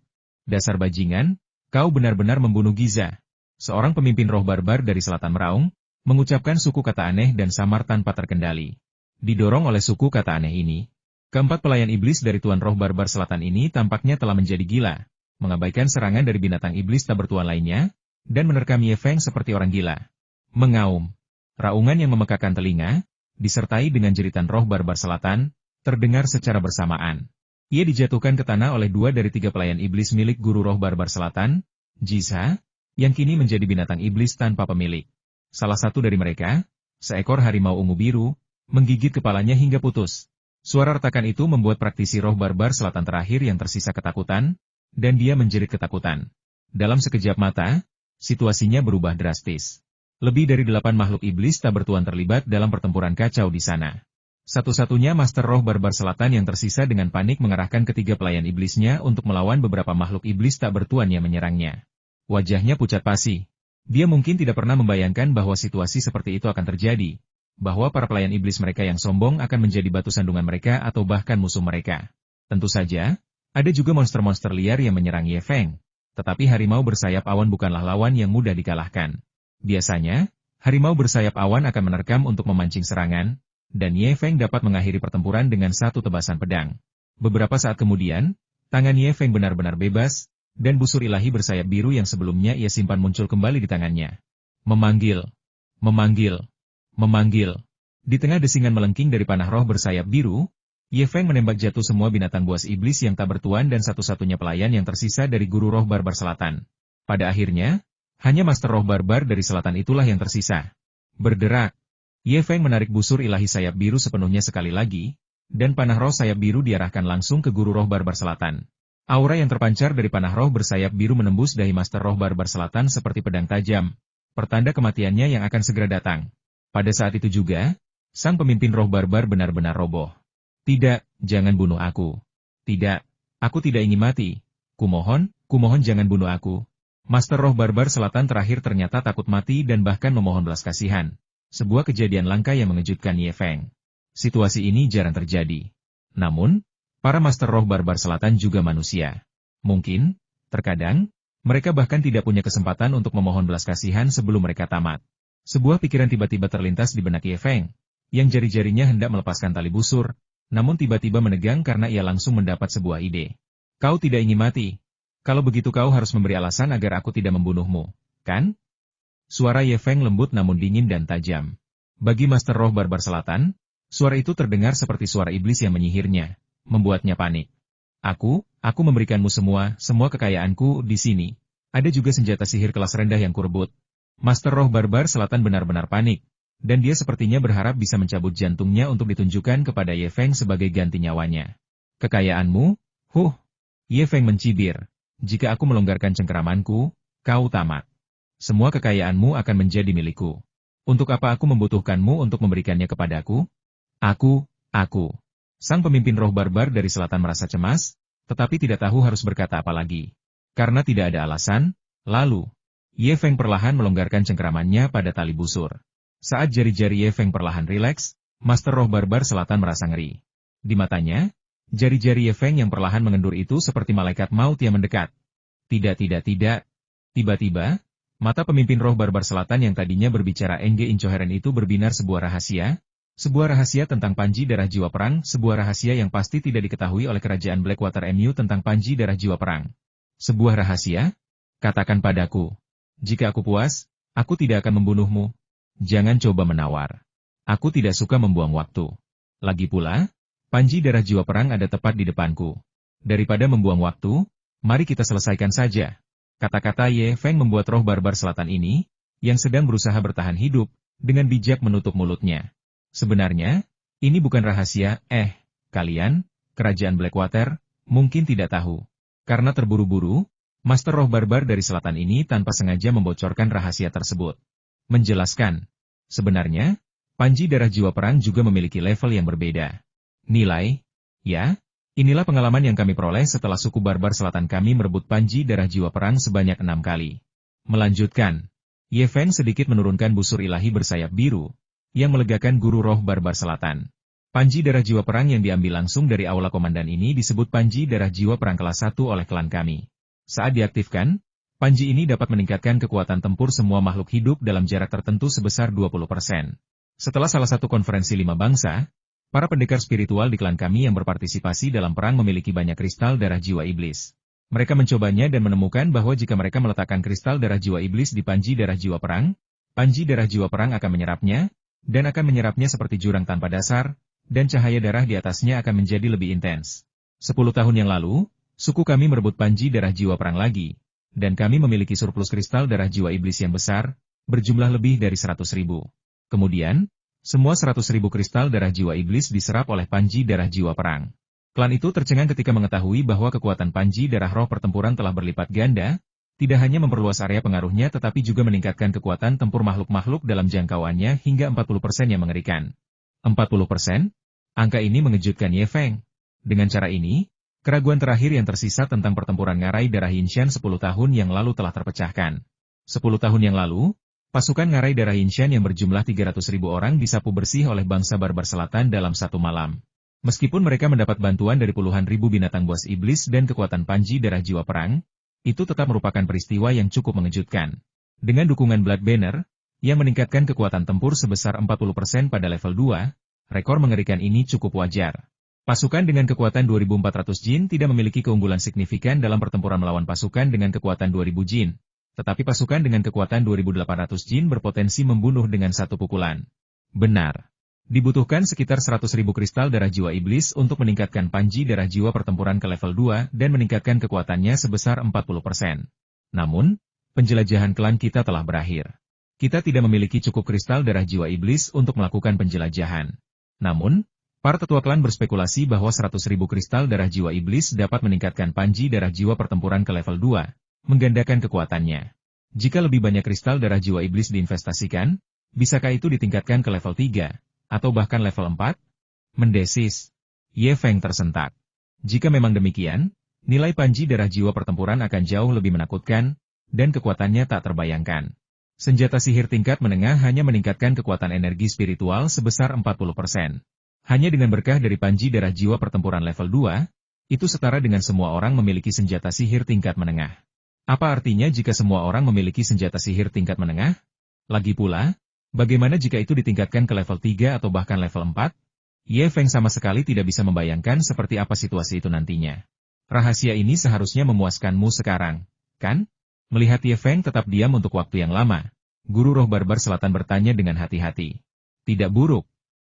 Dasar bajingan, kau benar-benar membunuh Giza. Seorang pemimpin roh barbar dari selatan meraung, mengucapkan suku kata aneh dan samar tanpa terkendali. Didorong oleh suku kata aneh ini, keempat pelayan iblis dari Tuan Roh Barbar Selatan ini tampaknya telah menjadi gila, mengabaikan serangan dari binatang iblis tak bertuan lainnya, dan menerkam Ye Feng seperti orang gila. Mengaum. Raungan yang memekakan telinga, disertai dengan jeritan Roh Barbar Selatan, terdengar secara bersamaan. Ia dijatuhkan ke tanah oleh 2 dari 3 pelayan iblis milik guru Roh Barbar Selatan, Jizha, yang kini menjadi binatang iblis tanpa pemilik. Salah satu dari mereka, seekor harimau ungu biru, menggigit kepalanya hingga putus. Suara retakan itu membuat praktisi Roh Barbar Selatan terakhir yang tersisa ketakutan, dan dia menjerit ketakutan. Dalam sekejap mata, situasinya berubah drastis. Lebih dari 8 makhluk iblis tak bertuan terlibat dalam pertempuran kacau di sana. Satu-satunya Master Roh Barbar Selatan yang tersisa dengan panik mengerahkan ketiga pelayan iblisnya untuk melawan beberapa makhluk iblis tak bertuan yang menyerangnya. Wajahnya pucat pasi. Dia mungkin tidak pernah membayangkan bahwa situasi seperti itu akan terjadi, bahwa para pelayan iblis mereka yang sombong akan menjadi batu sandungan mereka atau bahkan musuh mereka. Tentu saja, ada juga monster-monster liar yang menyerang Ye Feng, tetapi harimau bersayap awan bukanlah lawan yang mudah dikalahkan. Biasanya, harimau bersayap awan akan menerkam untuk memancing serangan, dan Ye Feng dapat mengakhiri pertempuran dengan satu tebasan pedang. Beberapa saat kemudian, tangan Ye Feng benar-benar bebas, dan busur ilahi bersayap biru yang sebelumnya ia simpan muncul kembali di tangannya. Memanggil. Memanggil. Memanggil. Di tengah desingan melengking dari panah roh bersayap biru, Ye Feng menembak jatuh semua binatang buas iblis yang tak bertuan dan satu-satunya pelayan yang tersisa dari guru roh barbar selatan. Pada akhirnya, hanya Master Roh Barbar dari selatan itulah yang tersisa. Berderak, Ye Feng menarik busur ilahi sayap biru sepenuhnya sekali lagi, dan panah roh sayap biru diarahkan langsung ke guru roh barbar selatan. Aura yang terpancar dari panah roh bersayap biru menembus dahi Master Roh Barbar Selatan seperti pedang tajam, pertanda kematiannya yang akan segera datang. Pada saat itu juga, sang pemimpin roh barbar benar-benar roboh. Tidak, jangan bunuh aku. Tidak, aku tidak ingin mati. Kumohon jangan bunuh aku. Master Roh Barbar Selatan terakhir ternyata takut mati dan bahkan memohon belas kasihan. Sebuah kejadian langka yang mengejutkan Ye Feng. Situasi ini jarang terjadi. Namun, para Master Roh Barbar Selatan juga manusia. Mungkin, terkadang, mereka bahkan tidak punya kesempatan untuk memohon belas kasihan sebelum mereka tamat. Sebuah pikiran tiba-tiba terlintas di benak Ye Feng, yang jari-jarinya hendak melepaskan tali busur, namun tiba-tiba menegang karena ia langsung mendapat sebuah ide. Kau tidak ingin mati. Kalau begitu kau harus memberi alasan agar aku tidak membunuhmu, kan? Suara Ye Feng lembut namun dingin dan tajam. Bagi Master Roh Barbar Selatan, suara itu terdengar seperti suara iblis yang menyihirnya, membuatnya panik. Aku memberikanmu semua kekayaanku di sini. Ada juga senjata sihir kelas rendah yang kurebut. Master Roh Barbar Selatan benar-benar panik, dan dia sepertinya berharap bisa mencabut jantungnya untuk ditunjukkan kepada Ye Feng sebagai ganti nyawanya. Kekayaanmu? Ye Feng mencibir. Jika aku melonggarkan cengkeramanku, kau tamat. Semua kekayaanmu akan menjadi milikku. Untuk apa aku membutuhkanmu untuk memberikannya kepadaku? Aku. Sang pemimpin roh barbar dari selatan merasa cemas, tetapi tidak tahu harus berkata apa lagi. Karena tidak ada alasan, lalu, Ye Feng perlahan melonggarkan cengkeramannya pada tali busur. Saat jari-jari Ye Feng perlahan rileks, Master Roh Barbar Selatan merasa ngeri. Di matanya, jari-jari Ye Feng yang perlahan mengendur itu seperti malaikat maut yang mendekat. Tidak. Tiba-tiba, mata pemimpin roh barbar selatan yang tadinya berbicara Enge Incoheren itu berbinar sebuah rahasia tentang Panji Darah Jiwa Perang, sebuah rahasia yang pasti tidak diketahui oleh kerajaan Blackwater MU tentang Panji Darah Jiwa Perang. Sebuah rahasia? Katakan padaku. Jika aku puas, aku tidak akan membunuhmu. Jangan coba menawar. Aku tidak suka membuang waktu. Lagi pula, Panji Darah Jiwa Perang ada tepat di depanku. Daripada membuang waktu, mari kita selesaikan saja. Kata-kata Ye Feng membuat roh barbar selatan ini, yang sedang berusaha bertahan hidup, dengan bijak menutup mulutnya. Sebenarnya, ini bukan rahasia, kalian, kerajaan Blackwater, mungkin tidak tahu. Karena terburu-buru, Master Roh Barbar dari selatan ini tanpa sengaja membocorkan rahasia tersebut. Menjelaskan, sebenarnya, Panji Darah Jiwa Perang juga memiliki level yang berbeda. Nilai, ya? Inilah pengalaman yang kami peroleh setelah suku barbar selatan kami merebut Panji Darah Jiwa Perang sebanyak 6 kali. Melanjutkan, Ye Feng sedikit menurunkan busur ilahi bersayap biru, yang melegakan guru roh barbar selatan. Panji Darah Jiwa Perang yang diambil langsung dari aula komandan ini disebut Panji Darah Jiwa Perang kelas 1 oleh klan kami. Saat diaktifkan, Panji ini dapat meningkatkan kekuatan tempur semua makhluk hidup dalam jarak tertentu sebesar 20%. Setelah salah satu konferensi 5 bangsa, para pendekar spiritual di klan kami yang berpartisipasi dalam perang memiliki banyak kristal darah jiwa iblis. Mereka mencobanya dan menemukan bahwa jika mereka meletakkan kristal darah jiwa iblis di Panji Darah Jiwa Perang, Panji Darah Jiwa Perang akan menyerapnya, dan akan menyerapnya seperti jurang tanpa dasar, dan cahaya darah di atasnya akan menjadi lebih intens. 10 tahun yang lalu, suku kami merebut Panji Darah Jiwa Perang lagi, dan kami memiliki surplus kristal darah jiwa iblis yang besar, berjumlah lebih dari 100.000. Kemudian, semua 100.000 kristal darah jiwa iblis diserap oleh Panji Darah Jiwa Perang. Klan itu tercengang ketika mengetahui bahwa kekuatan Panji Darah Roh Pertempuran telah berlipat ganda, tidak hanya memperluas area pengaruhnya tetapi juga meningkatkan kekuatan tempur makhluk-makhluk dalam jangkauannya hingga 40% yang mengerikan. 40%? Angka ini mengejutkan Ye Feng. Dengan cara ini, keraguan terakhir yang tersisa tentang pertempuran Ngarai Darah Yinshan 10 tahun yang lalu telah terpecahkan. 10 tahun yang lalu, pasukan Ngarai Darah Yinshan yang berjumlah 300.000 orang disapu bersih oleh bangsa barbar selatan dalam satu malam. Meskipun mereka mendapat bantuan dari puluhan ribu binatang buas iblis dan kekuatan Panji Darah Jiwa Perang, itu tetap merupakan peristiwa yang cukup mengejutkan. Dengan dukungan Blood Banner, yang meningkatkan kekuatan tempur sebesar 40% pada level 2, rekor mengerikan ini cukup wajar. Pasukan dengan kekuatan 2.400 jin tidak memiliki keunggulan signifikan dalam pertempuran melawan pasukan dengan kekuatan 2.000 jin, tetapi pasukan dengan kekuatan 2.800 jin berpotensi membunuh dengan satu pukulan. Benar. Dibutuhkan sekitar 100.000 kristal darah jiwa iblis untuk meningkatkan panji darah jiwa pertempuran ke level 2 dan meningkatkan kekuatannya sebesar 40%. Namun, penjelajahan klan kita telah berakhir. Kita tidak memiliki cukup kristal darah jiwa iblis untuk melakukan penjelajahan. Namun, para tetua klan berspekulasi bahwa 100.000 kristal darah jiwa iblis dapat meningkatkan panji darah jiwa pertempuran ke level 2, menggandakan kekuatannya. Jika lebih banyak kristal darah jiwa iblis diinvestasikan, bisakah itu ditingkatkan ke level 3? Atau bahkan level 4? Mendesis. Ye Feng tersentak. Jika memang demikian, nilai panji darah jiwa pertempuran akan jauh lebih menakutkan, dan kekuatannya tak terbayangkan. Senjata sihir tingkat menengah hanya meningkatkan kekuatan energi spiritual sebesar 40%. Hanya dengan berkah dari panji darah jiwa pertempuran level 2, itu setara dengan semua orang memiliki senjata sihir tingkat menengah. Apa artinya jika semua orang memiliki senjata sihir tingkat menengah? Lagi pula, bagaimana jika itu ditingkatkan ke level 3 atau bahkan level 4? Ye Feng sama sekali tidak bisa membayangkan seperti apa situasi itu nantinya. Rahasia ini seharusnya memuaskanmu sekarang, kan? Melihat Ye Feng tetap diam untuk waktu yang lama, Guru Roh Barbar Selatan bertanya dengan hati-hati. Tidak buruk.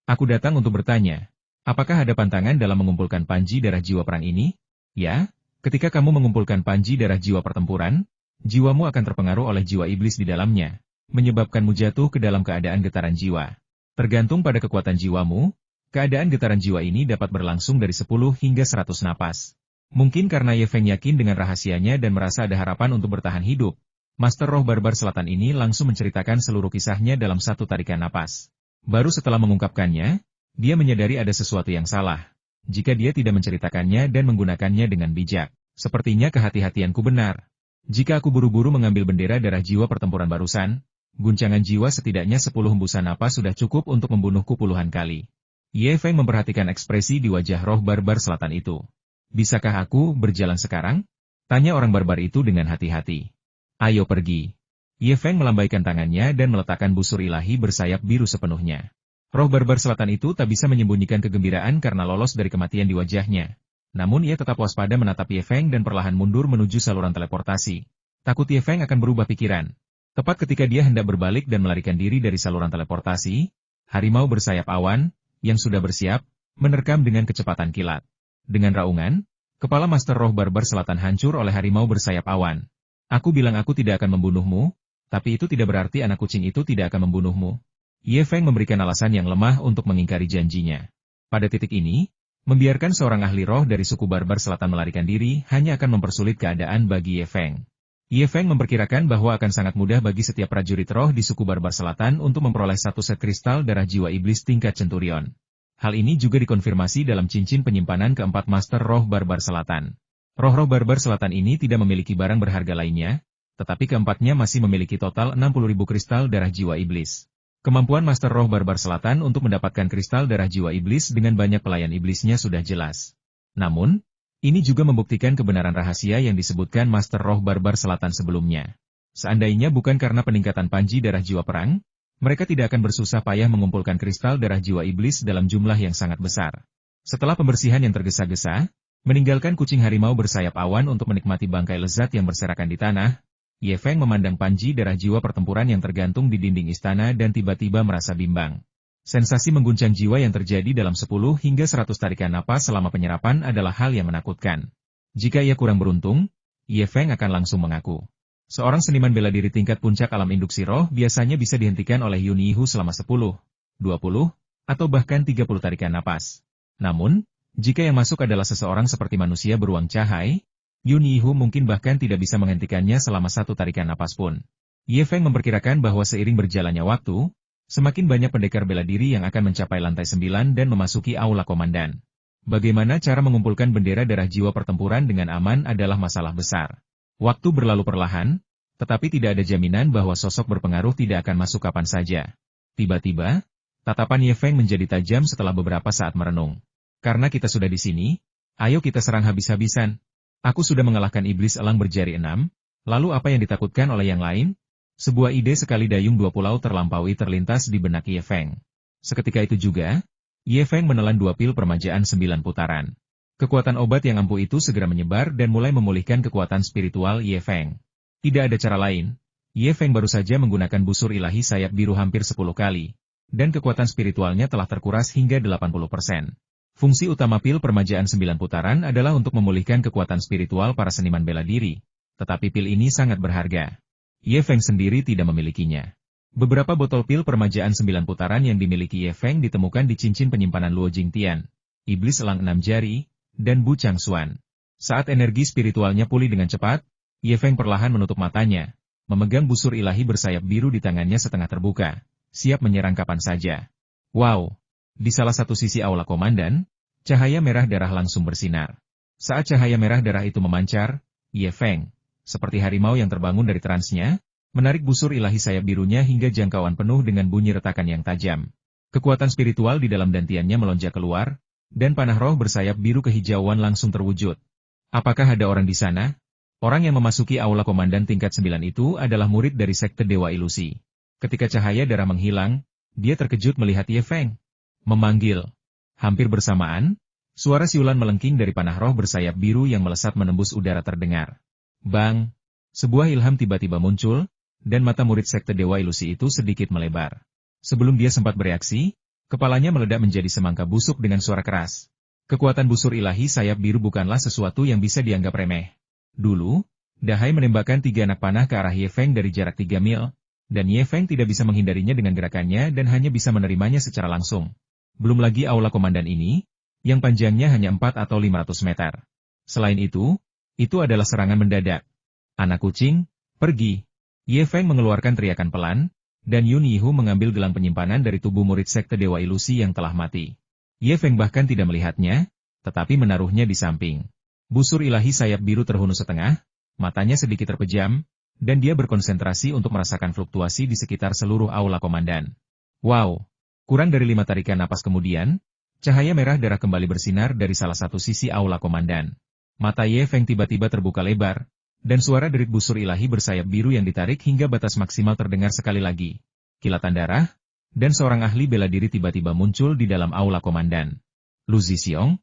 Aku datang untuk bertanya, apakah ada pantangan dalam mengumpulkan panji darah jiwa perang ini? Ya, ketika kamu mengumpulkan panji darah jiwa pertempuran, jiwamu akan terpengaruh oleh jiwa iblis di dalamnya, menyebabkanmu jatuh ke dalam keadaan getaran jiwa. Tergantung pada kekuatan jiwamu, keadaan getaran jiwa ini dapat berlangsung dari 10 hingga 100 napas. Mungkin karena Ye Feng yakin dengan rahasianya dan merasa ada harapan untuk bertahan hidup, Master Roh Barbar Selatan ini langsung menceritakan seluruh kisahnya dalam satu tarikan napas. Baru setelah mengungkapkannya, dia menyadari ada sesuatu yang salah. Jika dia tidak menceritakannya dan menggunakannya dengan bijak, sepertinya kehati-hatianku benar. Jika aku buru-buru mengambil bendera darah jiwa pertempuran barusan, guncangan jiwa setidaknya 10 hembusan napas sudah cukup untuk membunuhku puluhan kali. Ye Feng memperhatikan ekspresi di wajah Roh Barbar Selatan itu. Bisakah aku berjalan sekarang? Tanya orang barbar itu dengan hati-hati. Ayo pergi. Ye Feng melambaikan tangannya dan meletakkan busur ilahi bersayap biru sepenuhnya. Roh Barbar Selatan itu tak bisa menyembunyikan kegembiraan karena lolos dari kematian di wajahnya. Namun ia tetap waspada menatap Ye Feng dan perlahan mundur menuju saluran teleportasi. Takut Ye Feng akan berubah pikiran. Tepat ketika dia hendak berbalik dan melarikan diri dari saluran teleportasi, harimau bersayap awan, yang sudah bersiap, menerkam dengan kecepatan kilat. Dengan raungan, kepala Master Roh Barbar Selatan hancur oleh harimau bersayap awan. Aku bilang aku tidak akan membunuhmu, tapi itu tidak berarti anak kucing itu tidak akan membunuhmu. Ye Feng memberikan alasan yang lemah untuk mengingkari janjinya. Pada titik ini, membiarkan seorang ahli roh dari suku Barbar Selatan melarikan diri hanya akan mempersulit keadaan bagi Ye Feng. Ye Feng memperkirakan bahwa akan sangat mudah bagi setiap prajurit roh di suku Barbar Selatan untuk memperoleh satu set kristal darah jiwa iblis tingkat Centurion. Hal ini juga dikonfirmasi dalam cincin penyimpanan keempat Master Roh Barbar Selatan. Roh-roh Barbar Selatan ini tidak memiliki barang berharga lainnya, tetapi keempatnya masih memiliki total 60.000 kristal darah jiwa iblis. Kemampuan Master Roh Barbar Selatan untuk mendapatkan kristal darah jiwa iblis dengan banyak pelayan iblisnya sudah jelas. Namun, ini juga membuktikan kebenaran rahasia yang disebutkan Master Roh Barbar Selatan sebelumnya. Seandainya bukan karena peningkatan panji darah jiwa perang, mereka tidak akan bersusah payah mengumpulkan kristal darah jiwa iblis dalam jumlah yang sangat besar. Setelah pembersihan yang tergesa-gesa, meninggalkan kucing harimau bersayap awan untuk menikmati bangkai lezat yang berserakan di tanah, Ye Feng memandang panji darah jiwa pertempuran yang tergantung di dinding istana dan tiba-tiba merasa bimbang. Sensasi mengguncang jiwa yang terjadi dalam 10 hingga 100 tarikan napas selama penyerapan adalah hal yang menakutkan. Jika ia kurang beruntung, Ye Feng akan langsung mengaku. Seorang seniman bela diri tingkat puncak alam induksi roh biasanya bisa dihentikan oleh Yun Yihu selama 10, 20, atau bahkan 30 tarikan napas. Namun, jika yang masuk adalah seseorang seperti manusia beruang cahaya, Yun Yihu mungkin bahkan tidak bisa menghentikannya selama 1 tarikan napas pun. Ye Feng memperkirakan bahwa seiring berjalannya waktu, semakin banyak pendekar bela diri yang akan mencapai lantai 9 dan memasuki aula komandan. Bagaimana cara mengumpulkan bendera darah jiwa pertempuran dengan aman adalah masalah besar. Waktu berlalu perlahan, tetapi tidak ada jaminan bahwa sosok berpengaruh tidak akan masuk kapan saja. Tiba-tiba, tatapan Ye Feng menjadi tajam setelah beberapa saat merenung. Karena kita sudah di sini, ayo kita serang habis-habisan. Aku sudah mengalahkan iblis elang berjari 6, lalu apa yang ditakutkan oleh yang lain? Sebuah ide sekali dayung 2 pulau terlampaui terlintas di benak Ye Feng. Seketika itu juga, Ye Feng menelan 2 pil permajaan 9 putaran. Kekuatan obat yang ampuh itu segera menyebar dan mulai memulihkan kekuatan spiritual Ye Feng. Tidak ada cara lain. Ye Feng baru saja menggunakan busur ilahi sayap biru hampir 10 kali. dan kekuatan spiritualnya telah terkuras hingga 80%. Fungsi utama pil permajaan 9 putaran adalah untuk memulihkan kekuatan spiritual para seniman bela diri, tetapi pil ini sangat berharga. Ye Feng sendiri tidak memilikinya. Beberapa botol pil permajaan 9 putaran yang dimiliki Ye Feng ditemukan di cincin penyimpanan Luo Jingtian, Iblis Elang 6 Jari, dan Bu Changxuan. Saat energi spiritualnya pulih dengan cepat, Ye Feng perlahan menutup matanya, memegang busur ilahi bersayap biru di tangannya setengah terbuka, siap menyerang kapan saja. Wow! Di salah satu sisi aula komandan, cahaya merah darah langsung bersinar. Saat cahaya merah darah itu memancar, Ye Feng, seperti harimau yang terbangun dari transnya, menarik busur ilahi sayap birunya hingga jangkauan penuh dengan bunyi retakan yang tajam. Kekuatan spiritual di dalam dantiannya melonjak keluar, dan panah roh bersayap biru kehijauan langsung terwujud. Apakah ada orang di sana? Orang yang memasuki aula komandan tingkat 9 itu adalah murid dari sekte Dewa Ilusi. Ketika cahaya darah menghilang, dia terkejut melihat Ye Feng. Memanggil. Hampir bersamaan, suara siulan melengking dari panah roh bersayap biru yang melesat menembus udara terdengar. Bang! Sebuah ilham tiba-tiba muncul, dan mata murid sekte Dewa Ilusi itu sedikit melebar. Sebelum dia sempat bereaksi, kepalanya meledak menjadi semangka busuk dengan suara keras. Kekuatan busur ilahi sayap biru bukanlah sesuatu yang bisa dianggap remeh. Dulu, Dahai menembakkan 3 anak panah ke arah Ye Feng dari jarak 3 mil, dan Ye Feng tidak bisa menghindarinya dengan gerakannya dan hanya bisa menerimanya secara langsung. Belum lagi aula komandan ini, yang panjangnya hanya 4 atau 500 meter. Selain itu adalah serangan mendadak. Anak kucing, pergi! Ye Feng mengeluarkan teriakan pelan, dan Yun Yihu mengambil gelang penyimpanan dari tubuh murid sekte Dewa Ilusi yang telah mati. Ye Feng bahkan tidak melihatnya, tetapi menaruhnya di samping. Busur ilahi sayap biru terhunus setengah, matanya sedikit terpejam, dan dia berkonsentrasi untuk merasakan fluktuasi di sekitar seluruh aula komandan. Wow! Kurang dari 5 tarikan napas kemudian, cahaya merah darah kembali bersinar dari salah satu sisi aula komandan. Mata Ye Feng tiba-tiba terbuka lebar, dan suara derit busur ilahi bersayap biru yang ditarik hingga batas maksimal terdengar sekali lagi. Kilatan darah, dan seorang ahli bela diri tiba-tiba muncul di dalam aula komandan. Lu Zixiong,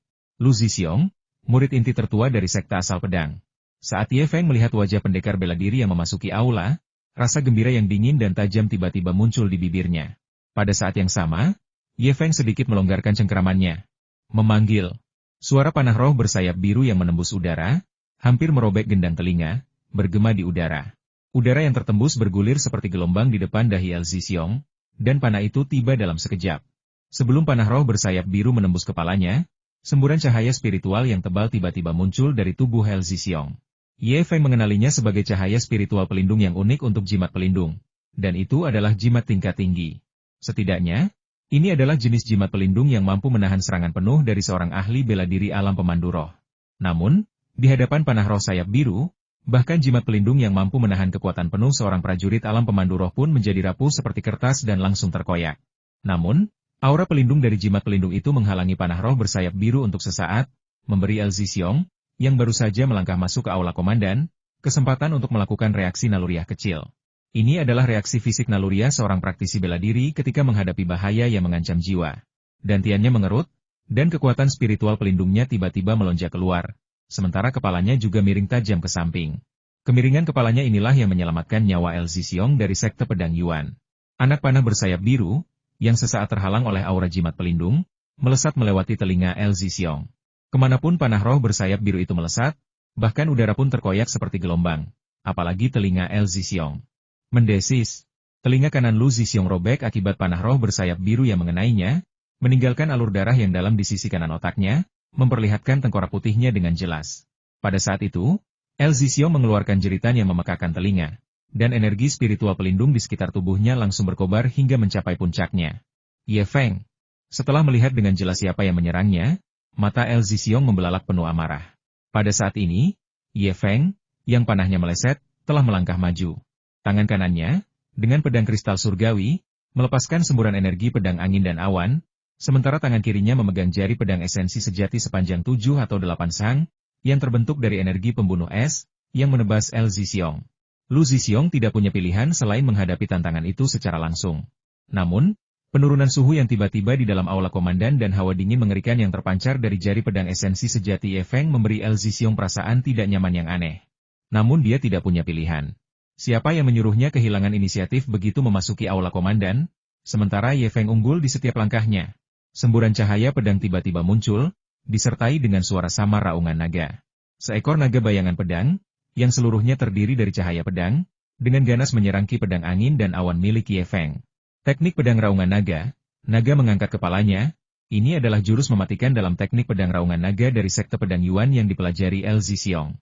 murid inti tertua dari sekte asal pedang. Saat Ye Feng melihat wajah pendekar bela diri yang memasuki aula, rasa gembira yang dingin dan tajam tiba-tiba muncul di bibirnya. Pada saat yang sama, Ye Feng sedikit melonggarkan cengkeramannya. Memanggil. Suara panah roh bersayap biru yang menembus udara, hampir merobek gendang telinga, bergema di udara. Udara yang tertembus bergulir seperti gelombang di depan dahi El Zixiong, dan panah itu tiba dalam sekejap. Sebelum panah roh bersayap biru menembus kepalanya, semburan cahaya spiritual yang tebal tiba-tiba muncul dari tubuh El Zixiong. Ye Feng mengenalinya sebagai cahaya spiritual pelindung yang unik untuk jimat pelindung, dan itu adalah jimat tingkat tinggi. Setidaknya, ini adalah jenis jimat pelindung yang mampu menahan serangan penuh dari seorang ahli bela diri alam pemandu roh. Namun, di hadapan panah roh sayap biru, bahkan jimat pelindung yang mampu menahan kekuatan penuh seorang prajurit alam pemandu roh pun menjadi rapuh seperti kertas dan langsung terkoyak. Namun, aura pelindung dari jimat pelindung itu menghalangi panah roh bersayap biru untuk sesaat, memberi El Zixiong, yang baru saja melangkah masuk ke aula komandan, kesempatan untuk melakukan reaksi naluriah kecil. Ini adalah reaksi fisik naluriah seorang praktisi bela diri ketika menghadapi bahaya yang mengancam jiwa. Dantiannya mengerut, dan kekuatan spiritual pelindungnya tiba-tiba melonjak keluar. Sementara kepalanya juga miring tajam ke samping. Kemiringan kepalanya inilah yang menyelamatkan nyawa El Zixiong dari sekte pedang Yuan. Anak panah bersayap biru, yang sesaat terhalang oleh aura jimat pelindung, melesat melewati telinga El Zixiong. Kemanapun panah roh bersayap biru itu melesat, bahkan udara pun terkoyak seperti gelombang, apalagi telinga El Zixiong. Mendesis, telinga kanan Lu Zixiong robek akibat panah roh bersayap biru yang mengenainya, meninggalkan alur darah yang dalam di sisi kanan otaknya, memperlihatkan tengkorak putihnya dengan jelas. Pada saat itu, El Zixiong mengeluarkan jeritan yang memekakan telinga, dan energi spiritual pelindung di sekitar tubuhnya langsung berkobar hingga mencapai puncaknya. Ye Feng. Setelah melihat dengan jelas siapa yang menyerangnya, mata El Zixiong membelalak penuh amarah. Pada saat ini, Ye Feng, yang panahnya meleset, telah melangkah maju. Tangan kanannya, dengan pedang kristal surgawi, melepaskan semburan energi pedang angin dan awan, sementara tangan kirinya memegang jari pedang esensi sejati sepanjang 7 atau 8 sang, yang terbentuk dari energi pembunuh es, yang menebas El Zixiong. Lu Zixiong tidak punya pilihan selain menghadapi tantangan itu secara langsung. Namun, penurunan suhu yang tiba-tiba di dalam aula komandan dan hawa dingin mengerikan yang terpancar dari jari pedang esensi sejati Ye Feng memberi El Zixiong perasaan tidak nyaman yang aneh. Namun dia tidak punya pilihan. Siapa yang menyuruhnya kehilangan inisiatif begitu memasuki aula komandan? Sementara Ye Feng unggul di setiap langkahnya. Semburan cahaya pedang tiba-tiba muncul, disertai dengan suara samar raungan naga. Seekor naga bayangan pedang, yang seluruhnya terdiri dari cahaya pedang, dengan ganas menyerang ki pedang angin dan awan milik Ye Feng. Teknik pedang raungan naga, naga mengangkat kepalanya, ini adalah jurus mematikan dalam teknik pedang raungan naga dari sekte pedang Yuan yang dipelajari El Zixiong.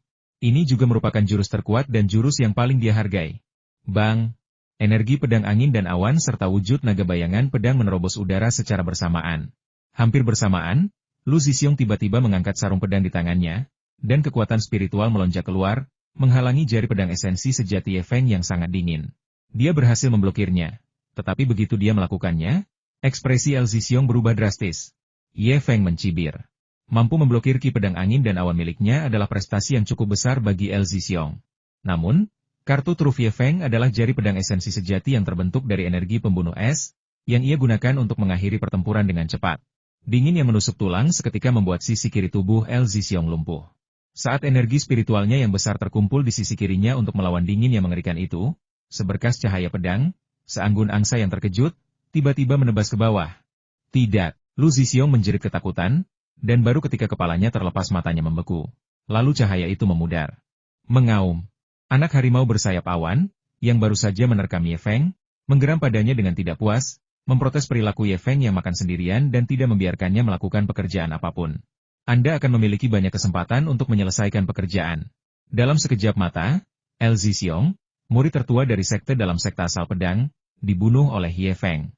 Ini juga merupakan jurus terkuat dan jurus yang paling dia hargai. Bang! Energi pedang angin dan awan serta wujud naga bayangan pedang menerobos udara secara bersamaan. Hampir bersamaan, Lu Zixiong tiba-tiba mengangkat sarung pedang di tangannya, dan kekuatan spiritual melonjak keluar, menghalangi jari pedang esensi sejati Ye Feng yang sangat dingin. Dia berhasil memblokirnya, tetapi begitu dia melakukannya, ekspresi El Zixiong berubah drastis. Ye Feng mencibir. Mampu memblokir ki pedang angin dan awan miliknya adalah prestasi yang cukup besar bagi El Zixiong. Namun, kartu truf Ye Feng adalah jari pedang esensi sejati yang terbentuk dari energi pembunuh es, yang ia gunakan untuk mengakhiri pertempuran dengan cepat. Dingin yang menusuk tulang seketika membuat sisi kiri tubuh El Zixiong lumpuh. Saat energi spiritualnya yang besar terkumpul di sisi kirinya untuk melawan dingin yang mengerikan itu, seberkas cahaya pedang, seanggun angsa yang terkejut, tiba-tiba menebas ke bawah. Tidak, Lu Zixiong menjerit ketakutan, dan baru ketika kepalanya terlepas matanya membeku. Lalu cahaya itu memudar. Mengaum. Anak harimau bersayap awan, yang baru saja menerkam Ye Feng, menggeram padanya dengan tidak puas, memprotes perilaku Ye Feng yang makan sendirian dan tidak membiarkannya melakukan pekerjaan apapun. Anda akan memiliki banyak kesempatan untuk menyelesaikan pekerjaan. Dalam sekejap mata, El Zixiong, murid tertua dari sekte dalam sekte asal pedang, dibunuh oleh Ye Feng.